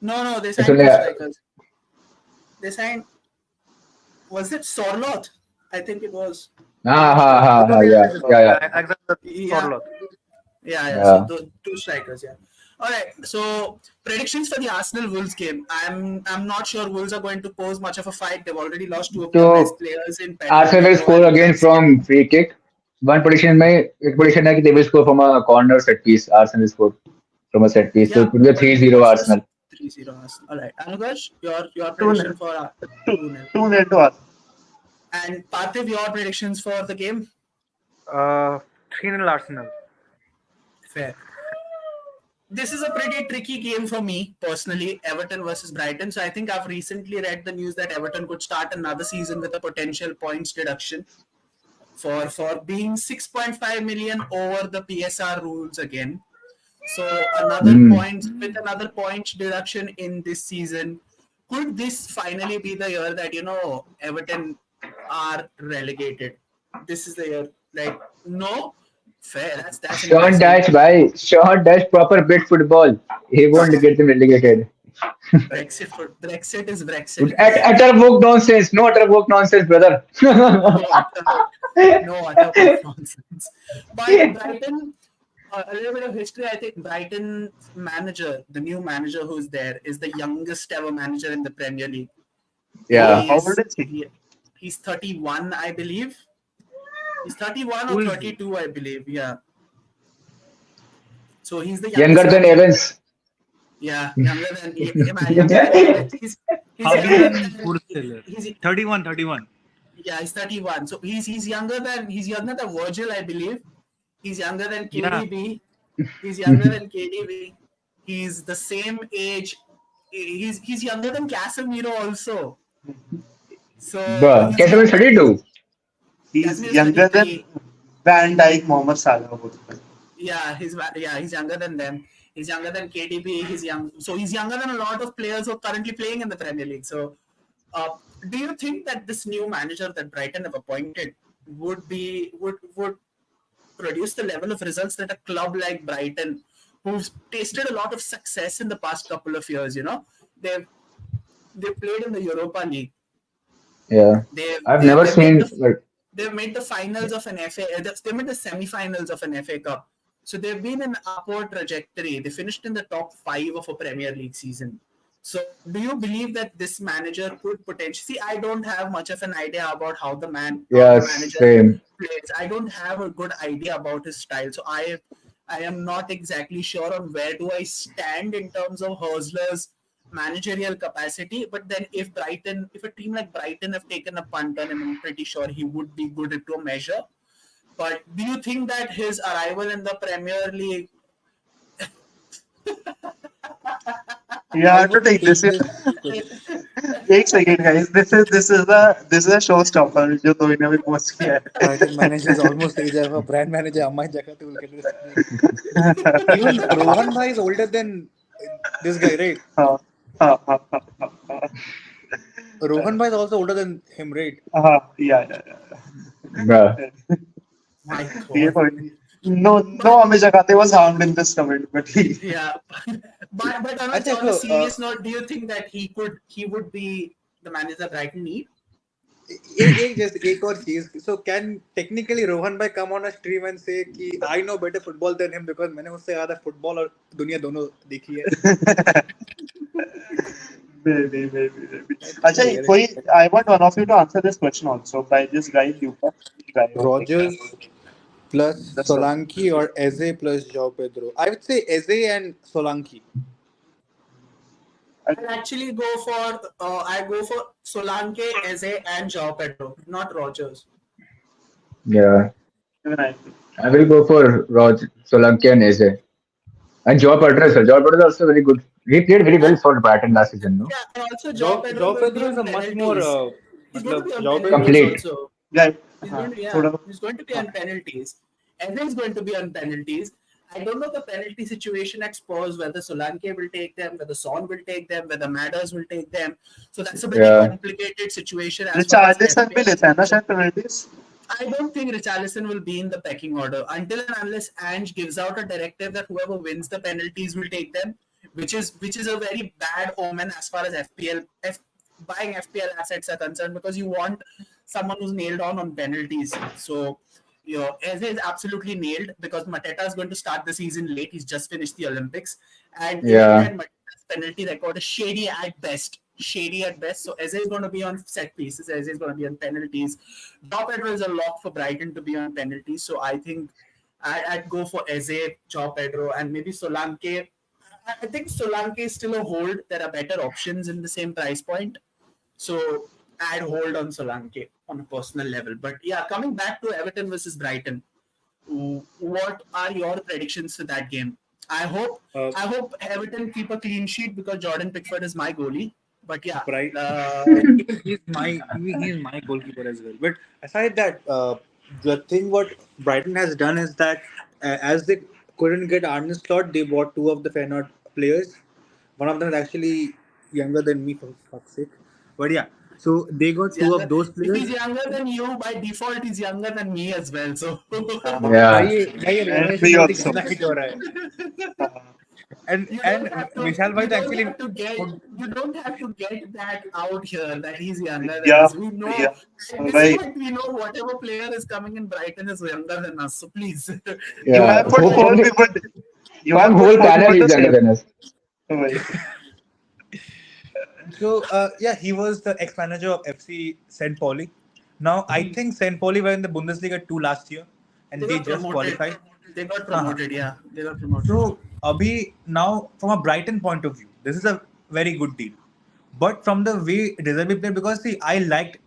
No, they signed two strikers. They signed. Was it Sorloth? I think it was. Yeah, yeah, yeah, Alexander Yeah, Sorloth. yeah. So yeah. the two strikers, yeah. All right. So predictions for the Arsenal Wolves game. I'm not sure Wolves are going to pose much of a fight. They've already lost two of their best So players in Pedro Arsenal will Neto score and again Benzema. from free kick. One prediction में एक prediction है कि they will score from a corner set piece. Arsenal will score from a set piece. So Yeah, it will be a but 3-0 what's this Arsenal. 3-0 Arsenal? All right. Anugash, your 2 prediction 0 for 2 2-0. 2-0 to us. And Parthiv, your predictions for the game? 3-0 Arsenal. Fair. This is a pretty tricky game for me personally, Everton versus Brighton. So I think I've recently read the news that Everton could start another season with a potential points deduction for being 6.5 million over the PSR rules again. So Mm. another point deduction in this season. Could this finally be the year that Everton are relegated? This is the year. Like, no, fair. That's Sean interesting. Dash, bhai. Sean Dash proper bit football. He won't get them relegated. Brexit is Brexit. Utter woke nonsense. No utter woke nonsense, brother. No utter, no utter nonsense. But Brighton, a little bit of history. I think Brighton manager, the new manager who's there, is the youngest ever manager in the Premier League. Yeah. How old is he? He's 31, I believe. He's 31 Who or is he? 32, I believe. Yeah. So he's the Younger youngest than manager. Evans. Yeah, younger than Evans. He's How younger many than Spurs Taylor? he's 31. yeah, he's 31. So he's younger than Virgil, I believe. He's younger than Yeah. KDB. He's younger than KDB. He's the same age. He's younger than Casemiro also. So Bruh. he's Casemiro younger. 32. He's Casemiro's younger than 33. Van Dijk, Mohamed Salah. He's younger than them. He's younger than KDB. He's younger than a lot of players who are currently playing in the Premier League. So, do you think that this new manager that Brighton have appointed would produce the level of results that a club like Brighton, who's tasted a lot of success in the past couple of years, they've played in the Europa League. Yeah. They've I've they've, never they've made seen. the they've made the finals of an FA. They made the semi-finals of an FA Cup. So they've been in upward trajectory. They finished in the top 5 of a Premier League season. So do you believe that this manager could potentially? See, I don't have much of an idea about how the Yeah, manager same. plays. I don't have a good idea about his style. So I am not exactly sure on where do I stand in terms of Hursl's managerial capacity. But then if a team like Brighton have taken a punt on him, I'm pretty sure he would be good to a measure. But do you think that his arrival in the Premier League? You I have to would take take this. this question. एक second, guys. This is a showstopper. जो तो इन्हें भी post किया है. Brighton manager is almost age of a brand manager. Amai Jagat will get this. Even Rohan Bhai is older than this guy, right? हाँ, हाँ, हाँ, हाँ, हाँ, Rohan Bhai is also older than him, right? हाँ, yeah. Bruh. My ये God. point. No, Amit Jagate was harmed in this comment, but he. Yeah, but on Achha, a so, serious note, do you think that he would be the manager Brighton need? एक और चीज. So can technically Rohan Bhai come on a stream and say कि I know better football than him because मैंने उससे ज्यादा football और दुनिया दोनों देखी है. Maybe. अच्छा, I want one of you to answer this question also by this guy Lucas. Rogers plus That's Solanke or Eze plus João Pedro. I would say Eze and Solanke. I'll actually go for Solanke, Eze, and João Pedro, not Rogers. Yeah. Even I think. I will go for Solanke and Eze. And Joe Pedro, sir. Joe Pedro is also very good. He played very well for Brighton last season, no? Yeah, and also João Pedro João will be Pedro on is a much more penalties. He's going to be on João penalties Pedro Complete. also. Yeah. He's going to be on penalties. Eze is going to be on penalties. I don't know the penalty situation at Spurs, whether Solanke will take them, whether Son will take them, whether Madders will take them. So that's a very Yeah. complicated situation. As far as Richarlison भी लेता है ना शायद penalties. I don't think Richarlison will be in the pecking order until and unless Ange gives out a directive that whoever wins the penalties will take them, which is a very bad omen as far as buying FPL assets are concerned, because you want someone who's nailed on penalties. So, Eze is absolutely nailed because Mateta is going to start the season late. He's just finished the Olympics. And even Yeah. then, Mateta's penalty record is shady at best. Shady at best. So Eze is going to be on set pieces. Eze is going to be on penalties. Joe Pedro is a lock for Brighton to be on penalties. So I think I'd go for Eze, Joe Pedro, and maybe Solanke. I think Solanke is still a hold. There are better options in the same price point. So I'd hold on Solanke on a personal level. But yeah, coming back to Everton versus Brighton, what are your predictions for that game? I hope Uh, I hope Everton keep a clean sheet because Jordan Pickford is my goalie. But yeah, Bright. He's my goalkeeper as well. But aside that, the thing what Brighton has done is that as they couldn't get Arne Slot, they bought two of the Feyenoord players. One of them is actually younger than me, for fuck's sake. But yeah, so they got he's two of younger. those If players. he's younger than you, by default, he's younger than me as well. So Yeah. भाई And renovation me जल्दी also. कितना hit हो रहा है you and don't have to Vishal you भाई तो don't actually have to get you don't have to get that out here that he's younger than Yeah, us. We know yeah. at this Right. point we know whatever player is coming in Brighton is younger than us. So please. You Yeah. have put four people. You From have put whole four panel, people he's to younger save. than us. Right. So yeah, he was the ex-manager of FC St. Pauli. Now I think St. Pauli were in the Bundesliga 2 last year, They and they got just promoted. qualified. They got Uh-huh. promoted. Yeah, they got promoted. So Abhi, now from a Brighton point of view, this is a very good deal. But from the way Deserby played, because see, I liked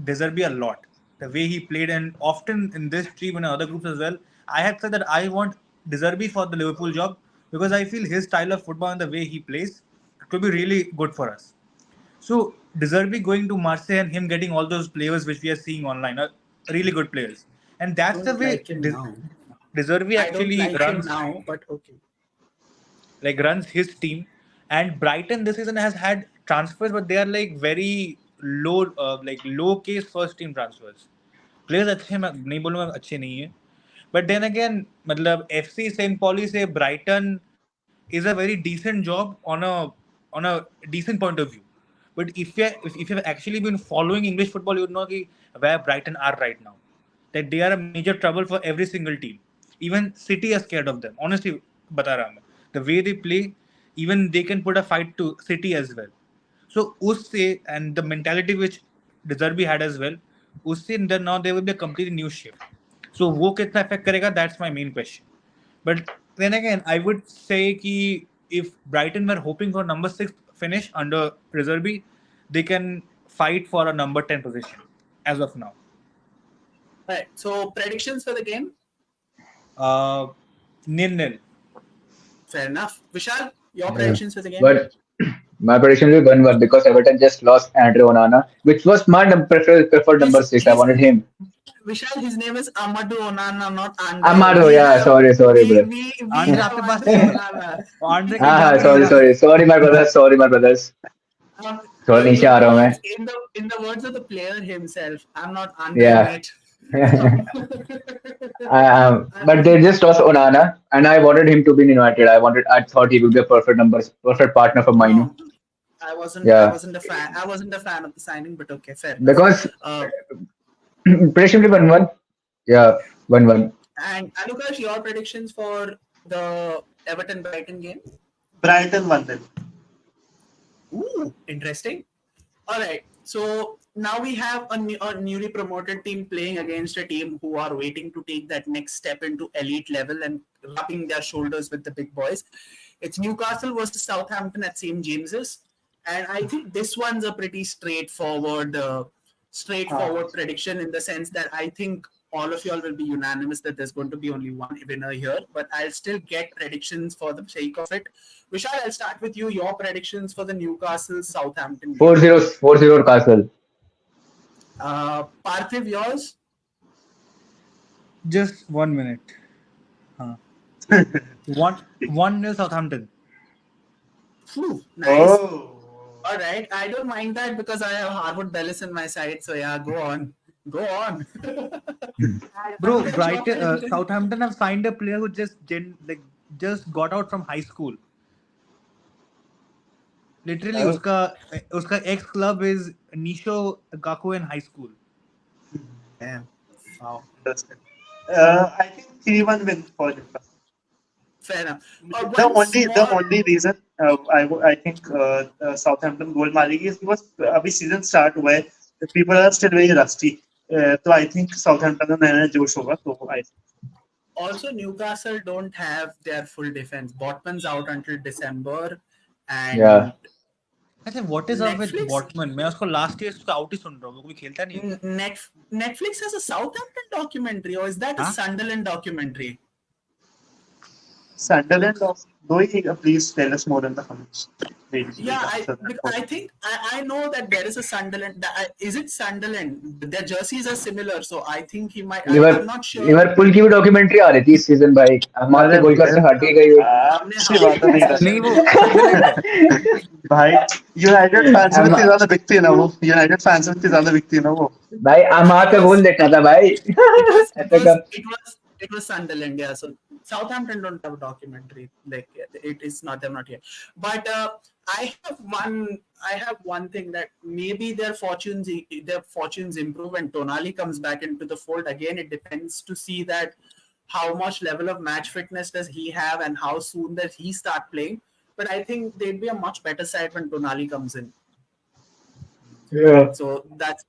Deserby a lot. The way he played, and often in this team and other groups as well, I had said that I want Deserby for the Liverpool job because I feel his style of football and the way he plays could be really good for us. So Deserby going to Marseille and him getting all those players which we are seeing online are really good players, and I that's the don't way like him now. Deserby I don't actually like him runs now, but okay. runs his team. And Brighton this season has had transfers, but they are like very low, low case first team transfers. Players अच्छे मैं नहीं बोलूँगा अच्छे नहीं है, but then again मतलब FC St. Pauli से Brighton is a very decent job on a decent point of view. But if you've actually been following English football, you would know कि where Brighton are right now. That they are a major trouble for every single team. Even City are scared of them. Honestly, बता रहा मैं. The way they play, even they can put a fight to City as well. So उससे and the mentality which De Zerbi had as well, उससे then now there will be a completely new shift. So वो कितना affect करेगा? That's my main question. But then again, I would say कि if Brighton were hoping for number 6 finish under De Zerbi, they can fight for a number 10 position as of now. Right. So predictions for the game. Uh, 0-0. Fair enough. Vishal, your Yeah. predictions for the game. But my prediction will be 1-1 because Everton just lost Andre Onana, which was my preferred number His 6. I wanted him. Vishal, his name is Amadou Onana, not Andre. Amado, yeah, sorry, bro. We Andre have आपके पास Andre है? Onana. Andre का जहाँ पे Sorry, my brothers. Um, थोड़ा नीचे आ रहा हूँ मैं. in the words of the player himself, I'm not Andre, Yeah. mate. But they just lost Onana, and I wanted him to be in United. I thought he would be a perfect partner for Mainu. No, I Yeah, wasn't a fan. I wasn't a fan of the signing, but okay, fair enough. because Uh, prediction will be 1-1. Yeah, 1-1. and Anukash, your predictions for the Everton Brighton game? Brighton 1-0. Ooh, interesting. All right. So now we have a newly promoted team playing against a team who are waiting to take that next step into elite level and rubbing their shoulders with the big boys. It's Newcastle versus Southampton at St. James's, and I think this one's a pretty straightforward prediction in the sense that I think all of y'all will be unanimous that there's going to be only one winner here, but I'll still get predictions for the sake of it. Vishal, I'll start with you. Your predictions for the Newcastle Southampton game. 4-0, 4-0 Castle. Parthiv, yours? just 1 minute. Huh. 1-0 Southampton. Phew, nice. Oh. All right. I don't mind that because I have Harvard Bellis in my side. So yeah, go on. Go on. Bro, Brighton, Southampton have signed a player who just got out from high school. Literally, Oh. उसका ex club is Nisho Gaku in high school. Damn. Wow. Interesting. I think 3-1 win for Newcastle. Fair enough. The One small. only reason I think Southampton goal maregi is because अभी season start हुआ है, the people are still very rusty. तो I think Southampton का नया जोश होगा, तो I Also, Newcastle don't have their full defense. Botman's out until December, and Yeah. अच्छा what is up with Netflix. Botman? मैं उसको last year उसका out ही सुन रहा हूँ, वो कोई खेलता नहीं है। Netflix has a Southampton documentary, or is that a Huh? Sunderland documentary? Sunderland of please tell us more in the comments. Yeah, I think I know that there is a Sunderland. Is it Sunderland? Their jerseys are similar, so I think he might. I'm not sure. Liverpool की भी documentary आ रही थी इस season भाई, हमारे अरे गोल से हट ही गई अच्छी बात नहीं है। नहीं वो Sunderland है। भाई यूनाइटेड फैंस में इतनी ज्यादा बिकती है ना वो, यूनाइटेड फैंस में इतनी ज्यादा बिकती है ना वो भाई, अमार का गोल देखना था भाई। It was Sunderland, yeah. So Southampton don't have a documentary. Like it is not, they're not here. But I have one thing that maybe their fortunes improve when Tonali comes back into the fold. Again, it depends to see that how much level of match fitness does he have and how soon does he start playing. But I think they'd be a much better side when Tonali comes in. Yeah. So that's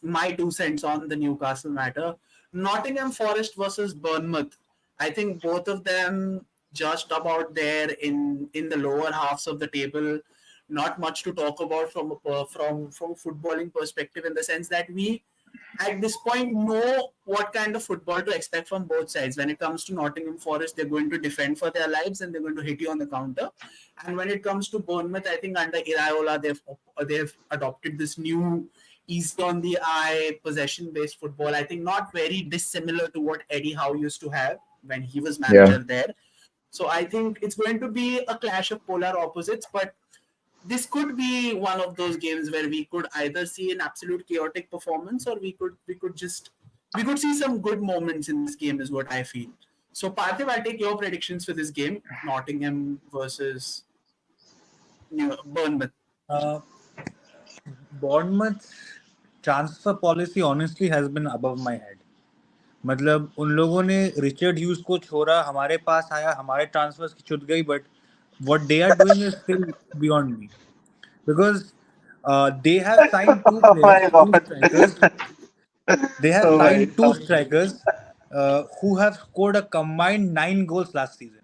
my 2 cents on the Newcastle matter. Nottingham Forest versus Bournemouth. I think both of them just about there in the lower halves of the table. Not much to talk about from footballing perspective, in the sense that we at this point know what kind of football to expect from both sides. When it comes to Nottingham Forest, they're going to defend for their lives and they're going to hit you on the counter. And when it comes to Bournemouth, I think under Iraola, they've adopted this new easy on the eye possession-based football. I think not very dissimilar to what Eddie Howe used to have when he was manager there. So I think it's going to be a clash of polar opposites, but this could be one of those games where we could either see an absolute chaotic performance, or we could see some good moments in this game, is what I feel. So Parthiv, I'll take your predictions for this game, Nottingham versus Bournemouth. Bournemouth transfer policy honestly has been above my head. मतलब उन लोगों ने Richard huge को छोड़ा, हमारे पास आया, हमारे transverse की चुट गई, but what they are doing is still beyond me, because they have signed two players, two strikers who have scored a combined 9 goals last season.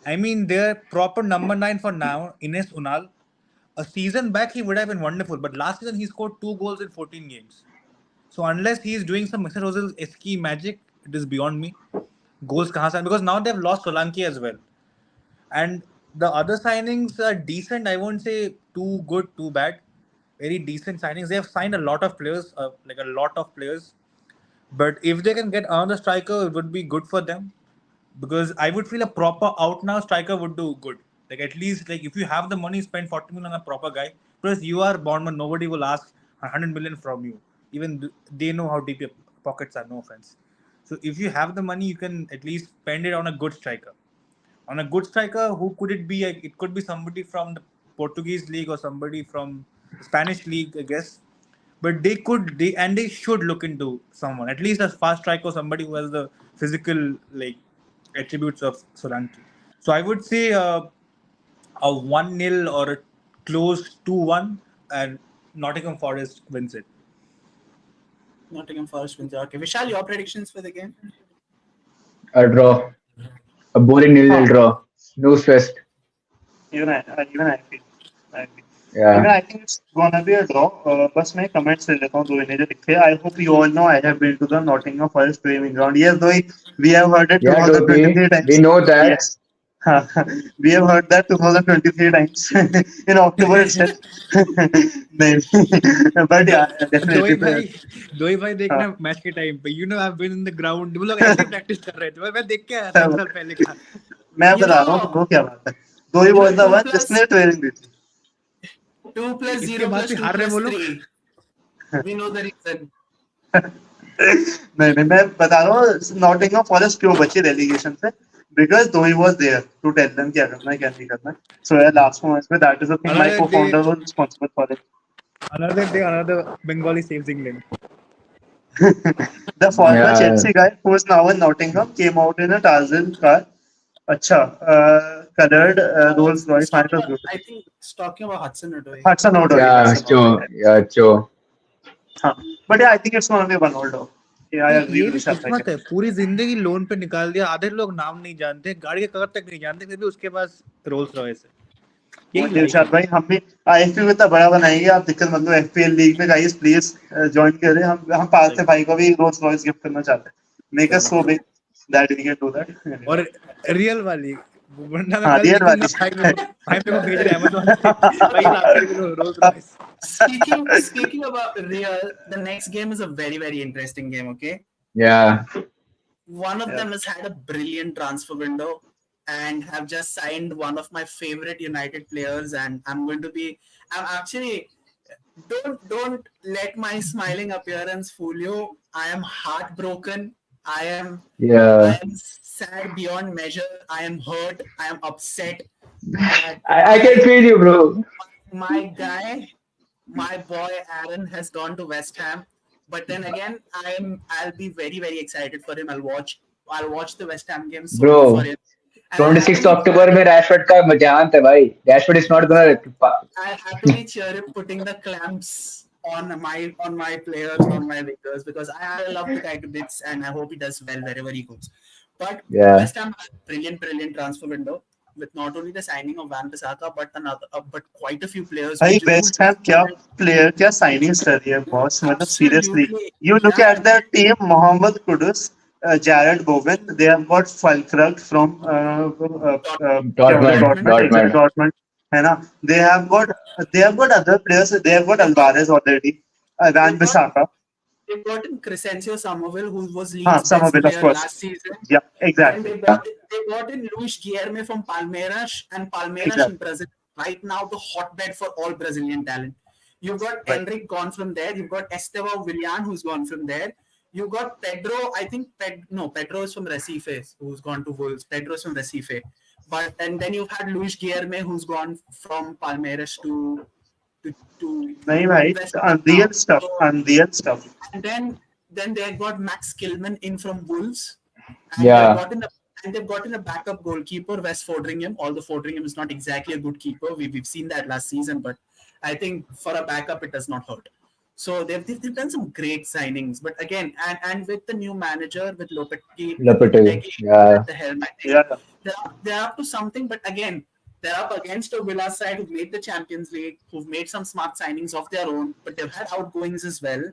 I mean, their proper number 9 for now, Ines Unal. A season back he would have been wonderful, but last season he scored 2 goals in 14 games. So unless he is doing some Mr. Ozil-esque magic, it is beyond me. Goals kahan se, because now they've lost Solanke as well. And the other signings are decent. I won't say too good, too bad. Very decent signings. They have signed a lot of players, But if they can get another striker, it would be good for them. Because I would feel a proper out-now striker would do good. Like at least, like if you have the money, spend 40 million on a proper guy. Plus, you are Bournemouth. Nobody will ask 100 million from you. Even they know how deep your pockets are. No offense. So if you have the money, you can at least spend it on a good striker. On a good striker, who could it be? It could be somebody from the Portuguese league or somebody from the Spanish league, I guess. But they should look into someone, at least a fast striker, somebody who has the physical attributes of Solanke. So I would say a 1-0 or a close 2-1, and Nottingham Forest wins it. Nottingham Forest wins. Okay, Vishal, your predictions for the game? A draw. A boring 0-0 draw. No stress. Even I feel. Yeah. Even I think it's gonna be a draw. बस मैं comments ले लेता हूँ दो इन्हें जो लिखे. I hope you all know I have been to the Nottingham Forest training ground. Yes, though we have heard it 2023 times. We know that. Yes. We have heard that 2023 times in October itself. But yeah, definitely. दो ही भाई देखना match के time पे. You know, I've been in the ground. वो लोग ऐसे practice कर रहे थे. मैं देख के आया 3 साल पहले का. मैं बता रहा हूँ तुमको क्या बात है. दो ही was the one जिसने ट्रेनिंग दी थी. 2 + 0 + 2 + 3. We know the reason. नहीं मैं बता रहा हूँ नॉटिंघम फॉरेस्ट क्यों बची रेलीगेशन से, because though he was there to tell them क्या करना है क्या नहीं करना है. So yeah, last moments में that is the thing my co-founder was responsible for it. Another day, another Bengali saves England. The former Yeah, Chelsea guy who is now in Nottingham came out in a Tarzan car. Acha, colored Rolls Royce. He's Man, it talking was about, beautiful. I think he's talking about Hudson Odoi. Hudson Odoi. yeah, Hudson Odoi. sure, yeah, sure. Huh. But yeah, I think it's gonna be one old dog. Yeah, I नहीं, agree ये with भी Vishal bhai. किस्मत है, पूरी जिंदगी loan पे निकाल दिया, आधे लोग नाम नहीं जानते, गाड़ी के कागज तक नहीं जानते, फिर भी उसके पास रोल्स रॉयस है। यही वही लाइफ विशाल है। भाई, हम भी आईएफपी में इतना बड़ा बनाएंगे, आप दिक्कत मत लो। एफपीएल लीग में गाइस प्लीज ज्वाइन करें। हम पार्थ भाई को भी रोल्स रॉयस गिफ्ट करना चाहते हैं। मेक अस चलो, so big that we can do that. और रियल वाली, वरना मैं हाँ, कल रियल लिख दूंगा, वाली। भाई मेरे को भेज रहे अमेज़न से, भाई lakh kilo Rolls Royce. Speaking about Real, the next game is a very very interesting game. Okay, Yeah, one of Yeah. them has had a brilliant transfer window and have just signed one of my favorite United players, and I'm actually don't let my smiling appearance fool you. I am heartbroken. I yeah. am sad beyond measure. I am hurt. I am upset that I can feel you, bro. my guy, my boy Aaron has gone to West Ham. But then again, I'll be very very excited for him. I'll watch the West Ham game solely for Bro, him, and 26 अक्टूबर में Rashford का मजाक है भाई. Rashford is not gonna. I happily cheer him putting the clamps on my players, on my wingers, because I love the guy to bits, and I hope he does well wherever he goes. But Yeah. West Ham had a brilliant transfer window with not only the signing of Van Bissaka but quite a few players who भाई West Ham क्या player, क्या signings कर रही है boss, मतलब seriously. absolutely you look yeah at the team, Mohammed Kudus, Jared Bowen, they have got Falkirk from क्या बोले, Dortmund, Dortmund. Dortmund, exactly, Dortmund. Dortmund, है ना? They have got other players, they have got Alvarez already, Van They've got Bissaka, they've gotten Crescencio Somerville, who was हाँ, Leeds' best Somerville of player course, last season. yeah, Then exactly, they got in Luis Guilherme from Palmeiras, and Palmeiras in exactly, Brazil right now the hotbed for all Brazilian talent. You've got right, Enrique gone from there. You've got Estevão Willian who's gone from there. You've got Pedro. I think Pedro is from Recife, who's gone to Wolves. Pedro's from Recife, and then you've had Luis Guilherme who's gone from Palmeiras to नहीं भाई, West Ham unreal now. stuff, So unreal stuff, and then they got Max Kilman in from Wolves, and Yeah. they've gotten a backup goalkeeper, Wes Foderingham. Although Foderingham is not exactly a good keeper, we've seen that last season, but I think for a backup it does not hurt. So they've done some great signings, but again, and with the new manager with Lopetegui. Lopetegui Yeah. at the helm, I think yeah, they're up to something. But again, they're up against a Villa side who've made the Champions League, who've made some smart signings of their own, but they've had outgoings as well.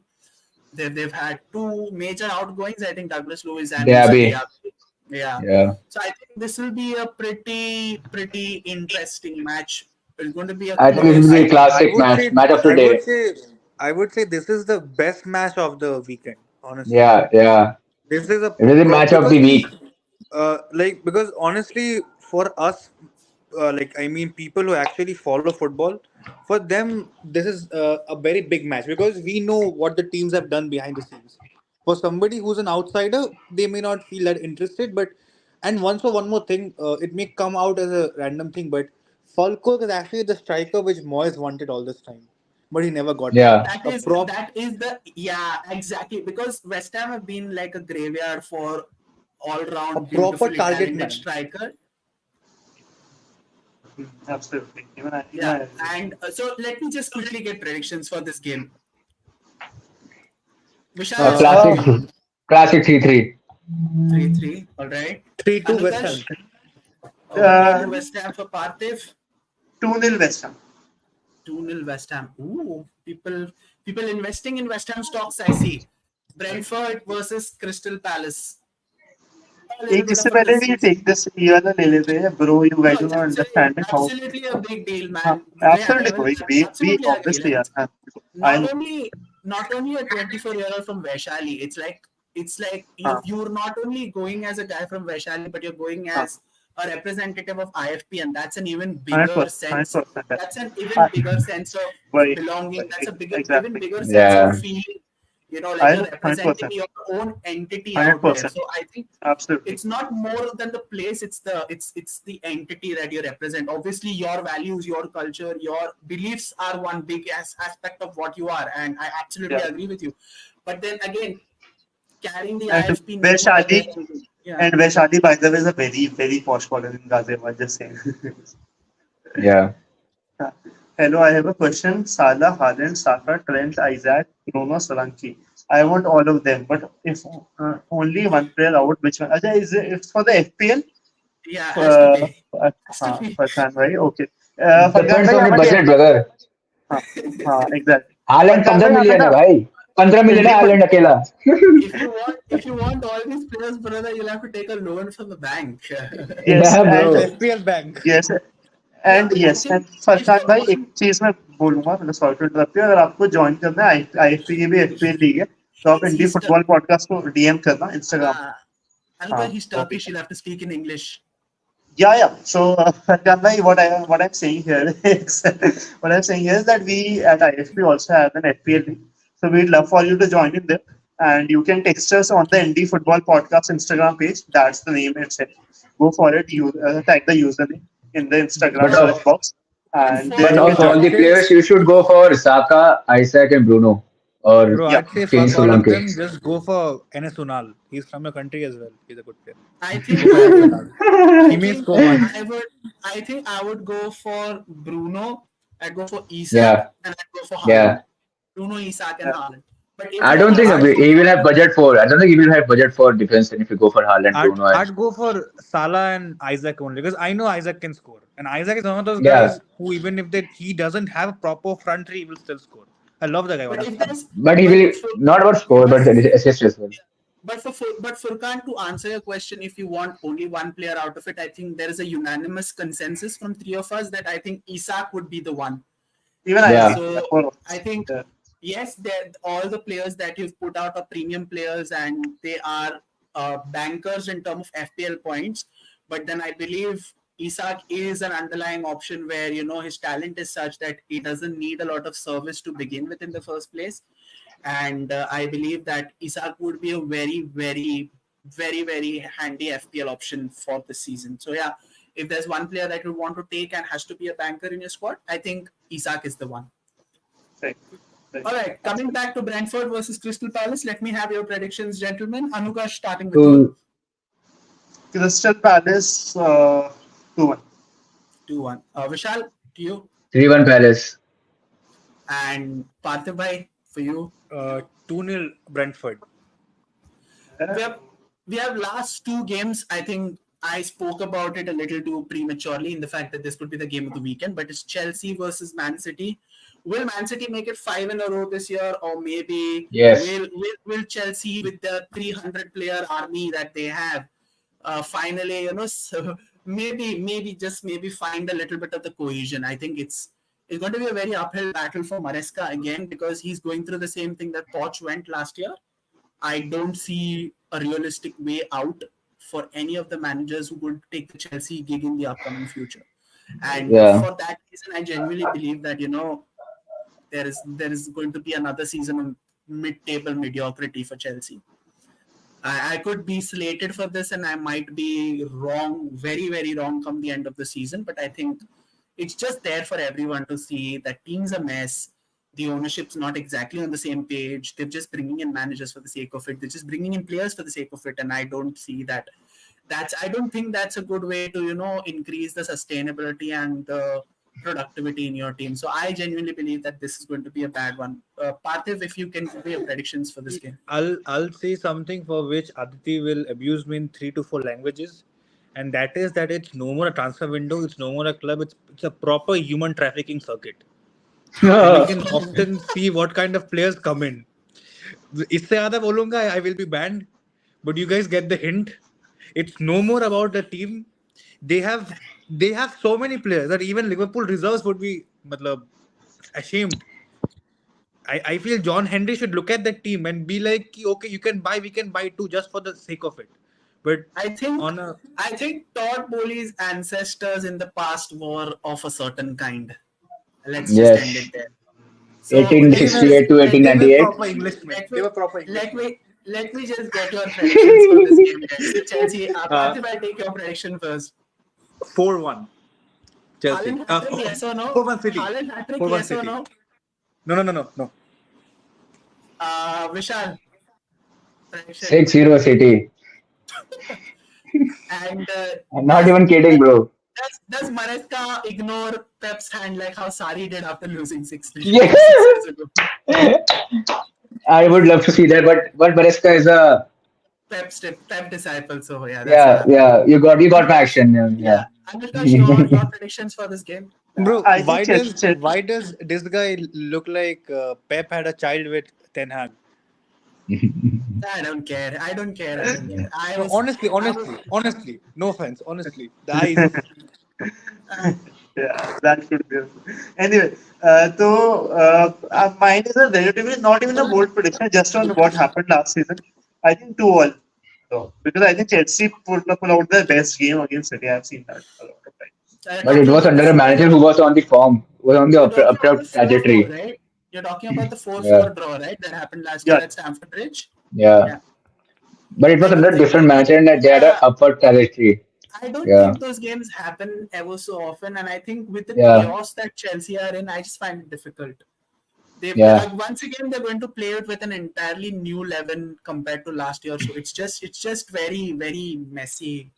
They've had two major outgoings. I think Douglas Lewis and Musa Diaby. Diaby. Yeah. Yeah. So I think this will be a pretty interesting match. It's going to be a I think it will close. be a I classic would match. say, Match of the I would day. say, I would say this is the best match of the weekend. Honestly, Yeah, yeah. this is a It is a match of the because week. because honestly, for us, like I mean, people who actually follow football, for them this is a very big match because we know what the teams have done behind the scenes. For somebody who's an outsider, they may not feel that interested. But and one more thing, it may come out as a random thing, but Falkirk is actually the striker which Moyes wanted all this time, but he never got it. Yeah. That A is prop, that is the yeah exactly, because West Ham have been like a graveyard for all a round proper beautifully target talented man. striker. absolutely. Even Yeah, I agree. and so let me just quickly get predictions for this game. Vishal, A I'll start with classic, you. classic 3-3. 3-3. All right. 3-2 West Ham. Anukash, 3-2 Uh, West Ham for Parthiv. 2-0 West Ham. 2-0 West Ham. Ooh, people investing in West Ham stocks, I see. Brentford versus Crystal Palace. A little एक bit इससे of a पहले भी decision. take this ये वाला ले लेते हैं, bro. You No, guys do it's not understand it. How? absolutely a big deal, man. Absolutely, bro. We Absolutely agree. obviously Like are. it's I not know. only a 24-year-old from Vaishali. It's like हाँ, you're not only going as a guy from Vaishali, but you're going हाँ, as a representative of IFP, and that's an even bigger 100%, sense. 100%. That's an even हाँ, bigger sense of वही, belonging. That's a even exactly. bigger sense of Yeah. feeling. Like I you're know, representing 100%, your own entity out there. 100%. So I think Absolutely. it's not more than the place, it's the entity that you represent. Obviously your values, your culture, your beliefs are one big aspect of what you are, and I absolutely Yeah. agree with you. But then again, carrying the And IFP name over there. Yeah. Vaishali, by the way, is a very, very posh caller in Ghaziabad, just saying. Yeah. Hello, I have a question. Salah, Haaland, Saka, Trent, Isaac, Bruno, Solanke. I want all of them, but if only one player out, which one? Ajay, it's for the FPL? Yeah, has to be. Has to be. Farhan bhai, okay. Farhan Depends bhai, on your हमारे budget, brother. exactly. Holland Farhan 15 bhai, हमें million ना है भाई. 15 million है Indian Holland अकेला. If you want all these players, brother, you'll have to take a loan from the bank. yes, Yeah, and bro. FPL bank. yes, Yeah, I yes, and think if Farhan you're भाई एक going, चीज मैं बोलूंगा, मतलब sorry to interrupt you, अगर आपको join करना है आईएफपी की भी एफपीएल लीग है, तो आप इंडी he's फुटबॉल पॉडकास्ट को डीएम करना इंस्टाग्राम पे. uh, हाँ, Anubhav, he's तो Turkish. You'll have to speak in English. yeah. So, Kanai, what I'm saying here is what I'm saying here is that we at IFP also have an FPL league. So we'd love for you to join in there, and you can text us on the Indie Football Podcast Instagram page. That's the name itself. Go for it. You tag the username in the Instagram But search box, And and for then but you of can all join. all the the players, players, you should go for Saka, Isaac, and Bruno, or Bro, Yeah, I'd say Shane fuck all of Solanke. them. Just go for Enes Unal. He's from your country as well. He's a good player. I Go think for I Enes would Unal. He I may think score once. I would go for Bruno. I'd go for Isak Yeah, and I'd go for Haaland. yeah. Bruno, Isak, and yeah, Haaland. But if I you're don't think asking for he will have budget for. I don't think he will have budget for defense. And if you go for Haaland, I'd Bruno, and I'd go for Salah and Isaac only because I know Isaac can score, and Isaac is one of those yeah, guys who even if he doesn't have a proper front three, he will still score. I love the guy but if honestly. there's but he but will for not about score, but but assist as well. but Furkan, to answer your question, if you want only one player out of it, I think there is a unanimous consensus from three of us that I think Isak would be the one. even I Yeah, agree. Yeah, So for I us. think Yeah. yes, all the players that you've put out are premium players and they are bankers in terms of FPL points. But then I believe Isak is an underlying option where his talent is such that he doesn't need a lot of service to begin with in the first place. And I believe that Isak would be a very, very, very, very handy FPL option for this season. So yeah, if there's one player that you want to take and has to be a banker in your squad, I think Isak is the one. Right. Right. All right, coming back to Brentford versus Crystal Palace, let me have your predictions, gentlemen. Anuka, starting with you. to Crystal Palace 2-1. 2-1. Vishal, to you. 3-1 Palace. And Parthiv bhai, for you. 2-0 Brentford. We have last two games. I think I spoke about it a little too prematurely in the fact that this could be the game of the weekend, but it's Chelsea versus Man City. Will Man City make it 5 in a row this year, or maybe Yes. will Chelsea with the 300 player army that they have finally, so maybe just maybe find a little bit of the cohesion. I think it's going to be a very uphill battle for Maresca again because he's going through the same thing that Poch went last year. I don't see a realistic way out for any of the managers who would take the Chelsea gig in the upcoming future. And Yeah. for that reason, I genuinely believe that there is going to be another season of mid-table mediocrity for Chelsea. I could be slated for this, and I might be wrong, very very wrong, come the end of the season. But I think it's just there for everyone to see that team's a mess. The ownership's not exactly on the same page. They're just bringing in managers for the sake of it. They're just bringing in players for the sake of it, and I don't see that. I don't think that's a good way to increase the sustainability and the productivity in your team. So I genuinely believe that this is going to be a bad one. Parthiv, if you can give me your predictions for this game. I'll say something for which Aditi will abuse me in 3 to 4 languages, and that is that it's no more a transfer window, it's no more a club, it's a proper human trafficking circuit, and you can often see what kind of players come in. इससे ज़्यादा बोलूँगा I will be banned, but you guys get the hint. It's no more about the team. They have so many players that even Liverpool reserves would be मतलब ashamed. I feel John Henry should look at that team and be like, okay, we can buy two just for the sake of it. But I think on a I think Todd Bowley's ancestors in the past were of a certain kind. Let's just end Yes. it there. So they were 1868 to they were 1898. proper Englishmen. let They me were proper let Englishmen. me let me just get your predictions for this game, guys. So Chelsea, Parthiv, I'll take your prediction first. 4-1 Chelsea. Haaland hat-trick, yes or no? 4-1 City. Haaland hat-trick, 4-1 yes or City. no? No. Vishal, prediction. 6-0 City. And I'm not even kidding, bro. does Maresca ignore Pep's hand like how Sari did after losing Yeah. 6 years ago? I would love to see that, but Maresca is a Pep disciple. So yeah, that's what yeah, happened. yeah. You got my Amilkash, action. yeah, Yeah. Amilkash, your predictions for this game? Bro, I think Chelsea. why does this guy look like Pep had a child with Ten Hag? I don't care. I don't care. I don't care. No, I was, honestly, no offense, honestly, the eyes. uh, Yeah, that could be. Anyway, mine is a relatively not even a bold prediction, just on what happened last season. I think 2-1. So, because I think Chelsea pull out their best game against City. I've seen that a lot of times. But it talking was about the under a manager who was on the form, was on the you're talking about the upward 4-4, trajectory. right? You're talking about the 4-4 Yeah, draw, right? That happened last year Yeah, at Stamford Bridge. yeah. Yeah. But it was I under don't a think different manager, and they had an yeah, upward trajectory. I don't Yeah, think those games happen ever so often. And I think with the yeah, chaos that Chelsea are in, I just find it difficult. yeah. Once again they're going to play it with an entirely new 11 compared to last year. So it's just very messy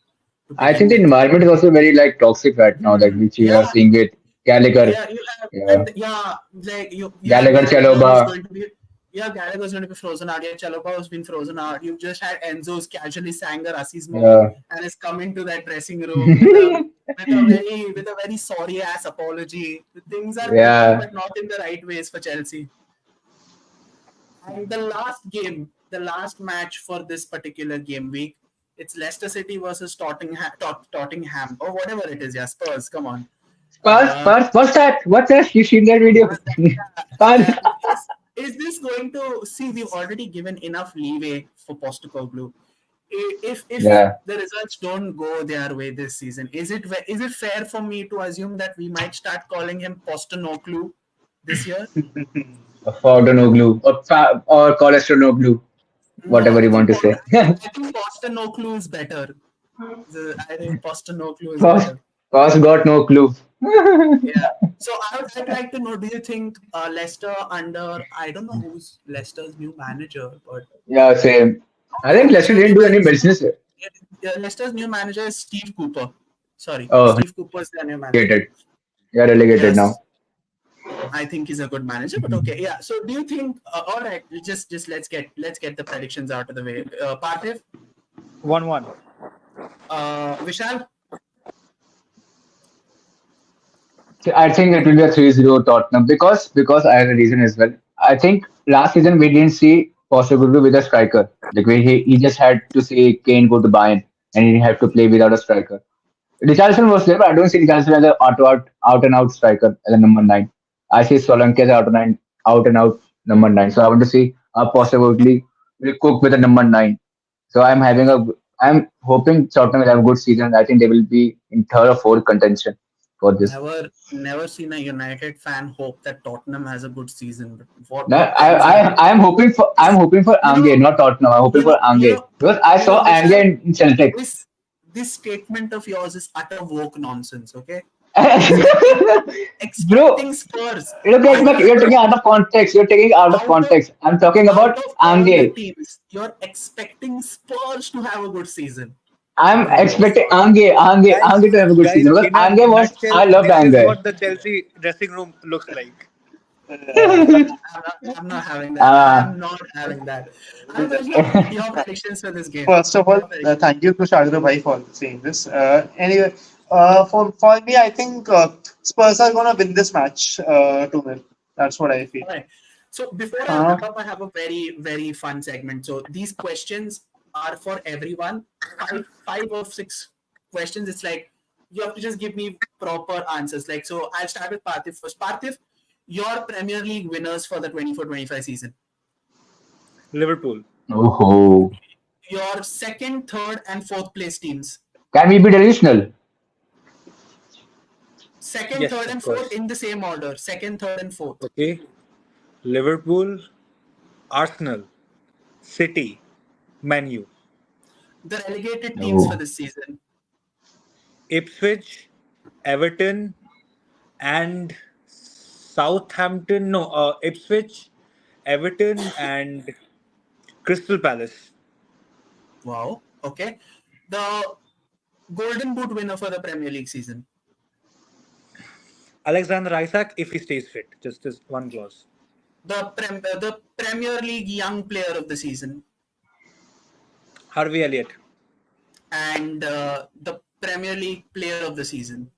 to I think begin the with. environment is also very like toxic right now, like which you are Yeah, seeing with Gallagher. yeah, you have, Yeah, and yeah, like you have Gallagher, Gallagher who's Chaloba. going to be, yeah, Gallagher's going to be frozen out. Yeah, Chalobah has been frozen out. You've just had Enzo's casually sang a racismo Yeah, and is coming to that dressing room with a very sorry ass apology. Things are clicking, yeah. but not in the right ways for Chelsea. And the last match for this particular game week, it's Leicester City versus Tottenham or whatever it is. Yeah, Spurs. Come on. Spurs, Uh, Spurs. What's that? What's that? You seen that video? was that, Spurs. is this going to see? We've already given enough leeway for Postecoglou. If Yeah. the results don't go their way this season, is it fair for me to assume that we might start calling him Postenoglu this year? Fordonoglu or Cholesteroglu, No, whatever you want to say. I think Postenoglu is better. I think Postenoglu is Cause, better. cause got no clue. Yeah. So I'd like to know, do you think Leicester under, I don't know who's Leicester's new manager, but Yeah, same. I think Leicester Leicester's didn't new do any manager, business. Leicester's new manager is Steve Cooper. Sorry, Oh, Steve Cooper's their new manager. relegated. Yeah, relegated now. Yes, I think he's a good manager, but okay, yeah. So do you think? All right, just let's get the predictions out of the way. Parthiv, 1-1. Vishal, So I think it will be a 3-0 Tottenham because I have a reason as well. I think last season we didn't see Postecoglou with a striker. Like he just had to see Kane go to Bayern and he had to play without a striker. Richarlison was there, but I don't see Richarlison as an out and out striker as a number nine. I see Solanke as out and out number nine. So I want to see how possibly will cook with a number nine. So I'm hoping Tottenham will have a good season. I think they will be in third or fourth contention for this. never seen a United fan hope that Tottenham has a good season. But No, what else are we? I'm hoping for You Ange, know, not Tottenham. I'm hoping you for know, you Ange know, because I you know, saw Ange Vishal. in Celtic. This statement of yours is utter woke nonsense. Okay, expecting Bro, Spurs you're taking out of context. You're taking out of out of context. I'm talking out about of all the Ange. teams, you're expecting Spurs to have a good season, I'm bro. expecting Guys, Ange to have a good season because in a nutshell, I loved this is Ange. what the Chelsea dressing room looks like. I'm not having that. I uh, am not having that. Your predictions for this game. First of all, Your predictions. thank you to Shagru Bhai for saying this. Anyway, for me, I think Spurs are gonna win this match 2-0. That's what I feel. All right. So before I Uh, wrap up, I have a very fun segment. So these questions are for everyone. Five or six questions. It's like you have to just give me proper answers. Like, so I'll start with Parthiv first. Parthiv, your Premier League winners for the 24-25 season. Liverpool. oh, Your second, third, and fourth place teams. can we be delusional? Second, Yes, third, of and fourth course. in the same order. Second, third, and fourth. Okay. Liverpool, Arsenal, City, Man U, The relegated teams for Oh, this season. Ipswich, Everton, and Southampton. No, Ipswich, Everton, and Crystal Palace. Wow. Okay. The Golden Boot winner for the Premier League season. Alexander Isak, if he stays fit. Just this one clause. The Premier League Young Player of the season, Harvey Elliott. and the Premier League Player of the season.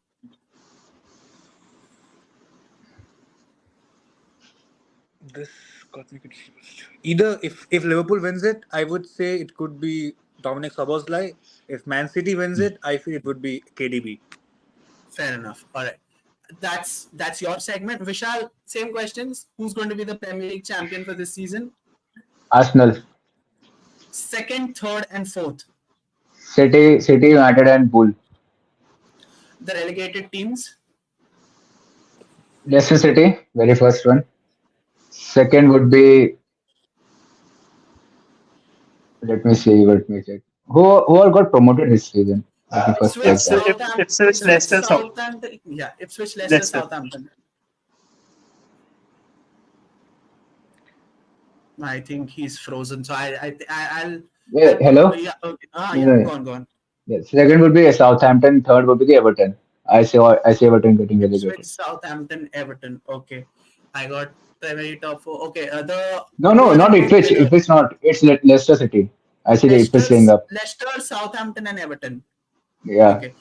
This got me confused. Either if Liverpool wins it, I would say it could be Dominic Szoboszlai. If Man City wins it, I feel it would be KDB. Fair enough. All right. That's your segment. Vishal, same questions. Who's going to be the Premier League champion for this season? Arsenal, Second, third, and fourth. City, United, and Bull. The relegated teams. Leicester City, very first one. Second would be, let me see, let me check. Who all got promoted this season? Let me first check Ipswich, that. Southampton. Ipswich, Leicester, Southampton. Yeah, Ipswich, Leicester, Leicester. Southampton. I think he's frozen. So I'll. Yeah, hello? Yeah. Okay. Yeah. Go on. Yeah, second would be Southampton, third would be the Everton. I see Everton getting Ipswich, relegated. Southampton, Everton. Okay, I got Premier League top four. Okay, the No, not Golden Boot Ipswich. winner, Ipswich not. It's Leicester City. I see the Ipswich staying up. Leicester, Southampton, and Everton. Yeah, Okay,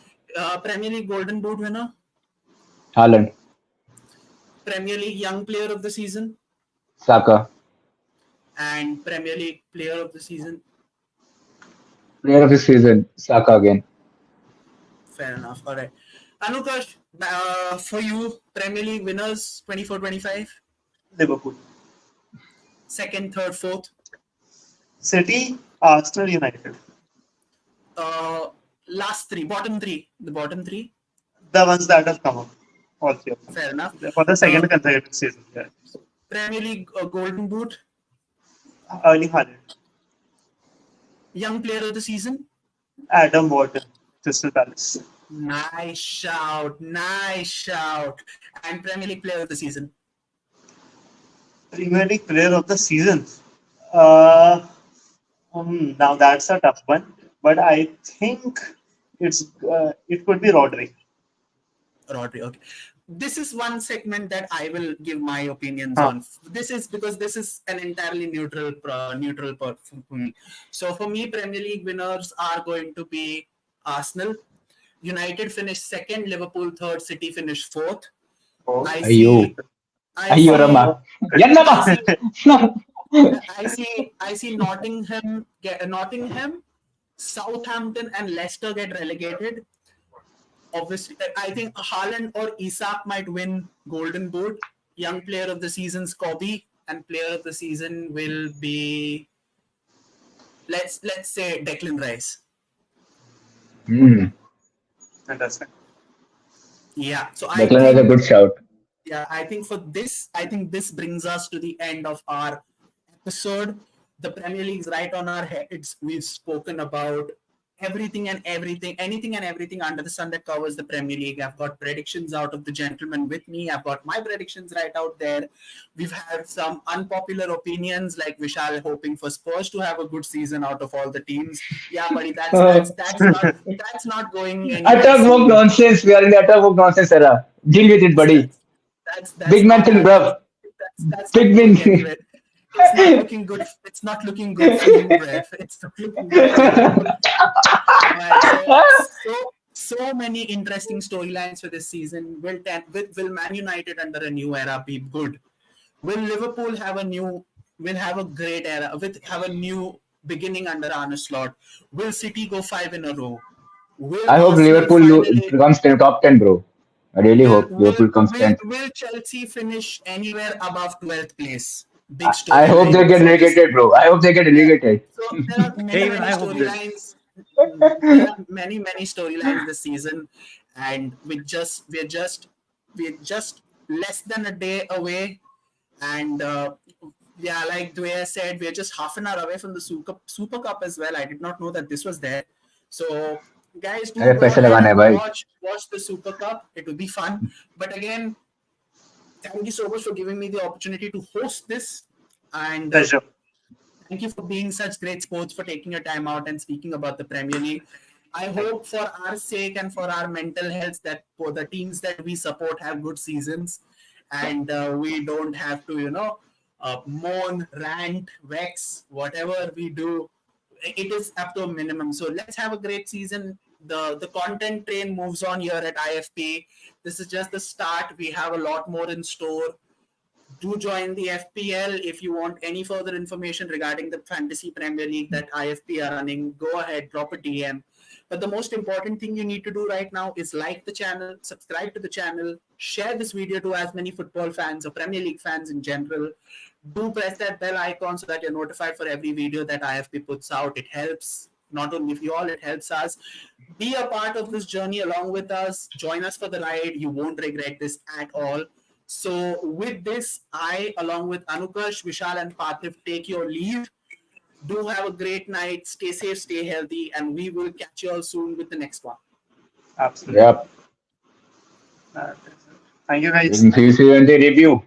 Premier League Golden Boot winner, Haaland, Premier League Young Player of the season, Saka. and Premier League Player of the season. Player of the season, Saka again. Fair enough. All right, Anukash, for you, Premier League winners 24-25, Liverpool. second, third, fourth. City, Arsenal, United. Last three, bottom three. The bottom three. The ones that have come up. All three of them. Fair enough. For the second consecutive season. Yeah. Premier League Golden Boot, Erling Haaland. Young Player of the season. Adam Wharton, Crystal Palace. Nice shout. And Premier League Player of the season. Premier League Player of the Season. Now that's a tough one, but I think it could be Rodri. Rodri. Okay. This is one segment that I will give my opinions on. This is because this is an entirely neutral for me. So for me, Premier League winners are going to be Arsenal. United finished second, Liverpool third, City finished fourth. Oh. I Ayyo. see. I Ayyo see- Rama. Yannama. I see Nottingham, Southampton, and Leicester get relegated. Obviously, I think Haaland or Isak might win Golden Boot. Young Player of the Season's Kobe, and Player of the Season will be let's say Declan Rice. Fantastic. Yeah. So Declan has a good shout. Yeah, I think this brings us to the end of our episode. The Premier League's right on our heads. We've spoken about anything and everything under the sun that covers the Premier League. I've got predictions out of the gentleman with me. I've got my predictions right out there. We've had some unpopular opinions, like Vishal hoping for Spurs to have a good season out of all the teams. Yeah, buddy, that's not going anywhere. Utter woke nonsense. We are in the utter woke nonsense era. Deal with it, buddy. That's Big man not thing, happening. bruv. That's Big not win. going anywhere. It's not looking good. It's not looking good for you, Brev. It's not looking good for you. Right, so many interesting storylines for this season. Will Man United under a new era be good? Will Liverpool have a great era? Have a new beginning under Arne Slot? Will City go 5 in a row? Will I hope Arsenal Liverpool finally- comes to top 10, bro. I really hope Liverpool comes 10th. Will Chelsea finish anywhere above 12th place? Big I hope they get relegated, bro. I hope they get relegated. So there are many, Even I hope storylines. There are many storylines this season, and we're just less than a day away. And yeah, like Dwyer said, we're just half an hour away from the Super Cup as well. I did not know that this was there. So guys, do अरे go पैसे ahead लगाने हैं and भाई. watch the Super Cup. It will be fun. But again, thank you so much for giving me the opportunity to host this. And Pleasure. Thank you for being such great sports, for taking your time out and speaking about the Premier League. I hope for our sake and for our mental health that for the teams that we support have good seasons, and we don't have to, moan, rant, vex, whatever we do. It is up to a minimum. So let's have a great season. The content train moves on here at IFP. This is just the start. We have a lot more in store. Do join the FPL if you want any further information regarding the Fantasy Premier League that IFP are running. Go ahead, drop a DM. But the most important thing you need to do right now is like the channel, subscribe to the channel, share this video to as many football fans or Premier League fans in general. Do press that bell icon so that you're notified for every video that IFP puts out. It helps not only you all, it helps us. Be a part of this journey along with us. Join us for the ride. You won't regret this at all. So with this, I, along with Anukash, Vishal, and Parthiv, take your leave. Do have a great night. Stay safe, stay healthy, and we will catch you all soon with the next one. Absolutely. Yep. Thank you, guys. See you in the review.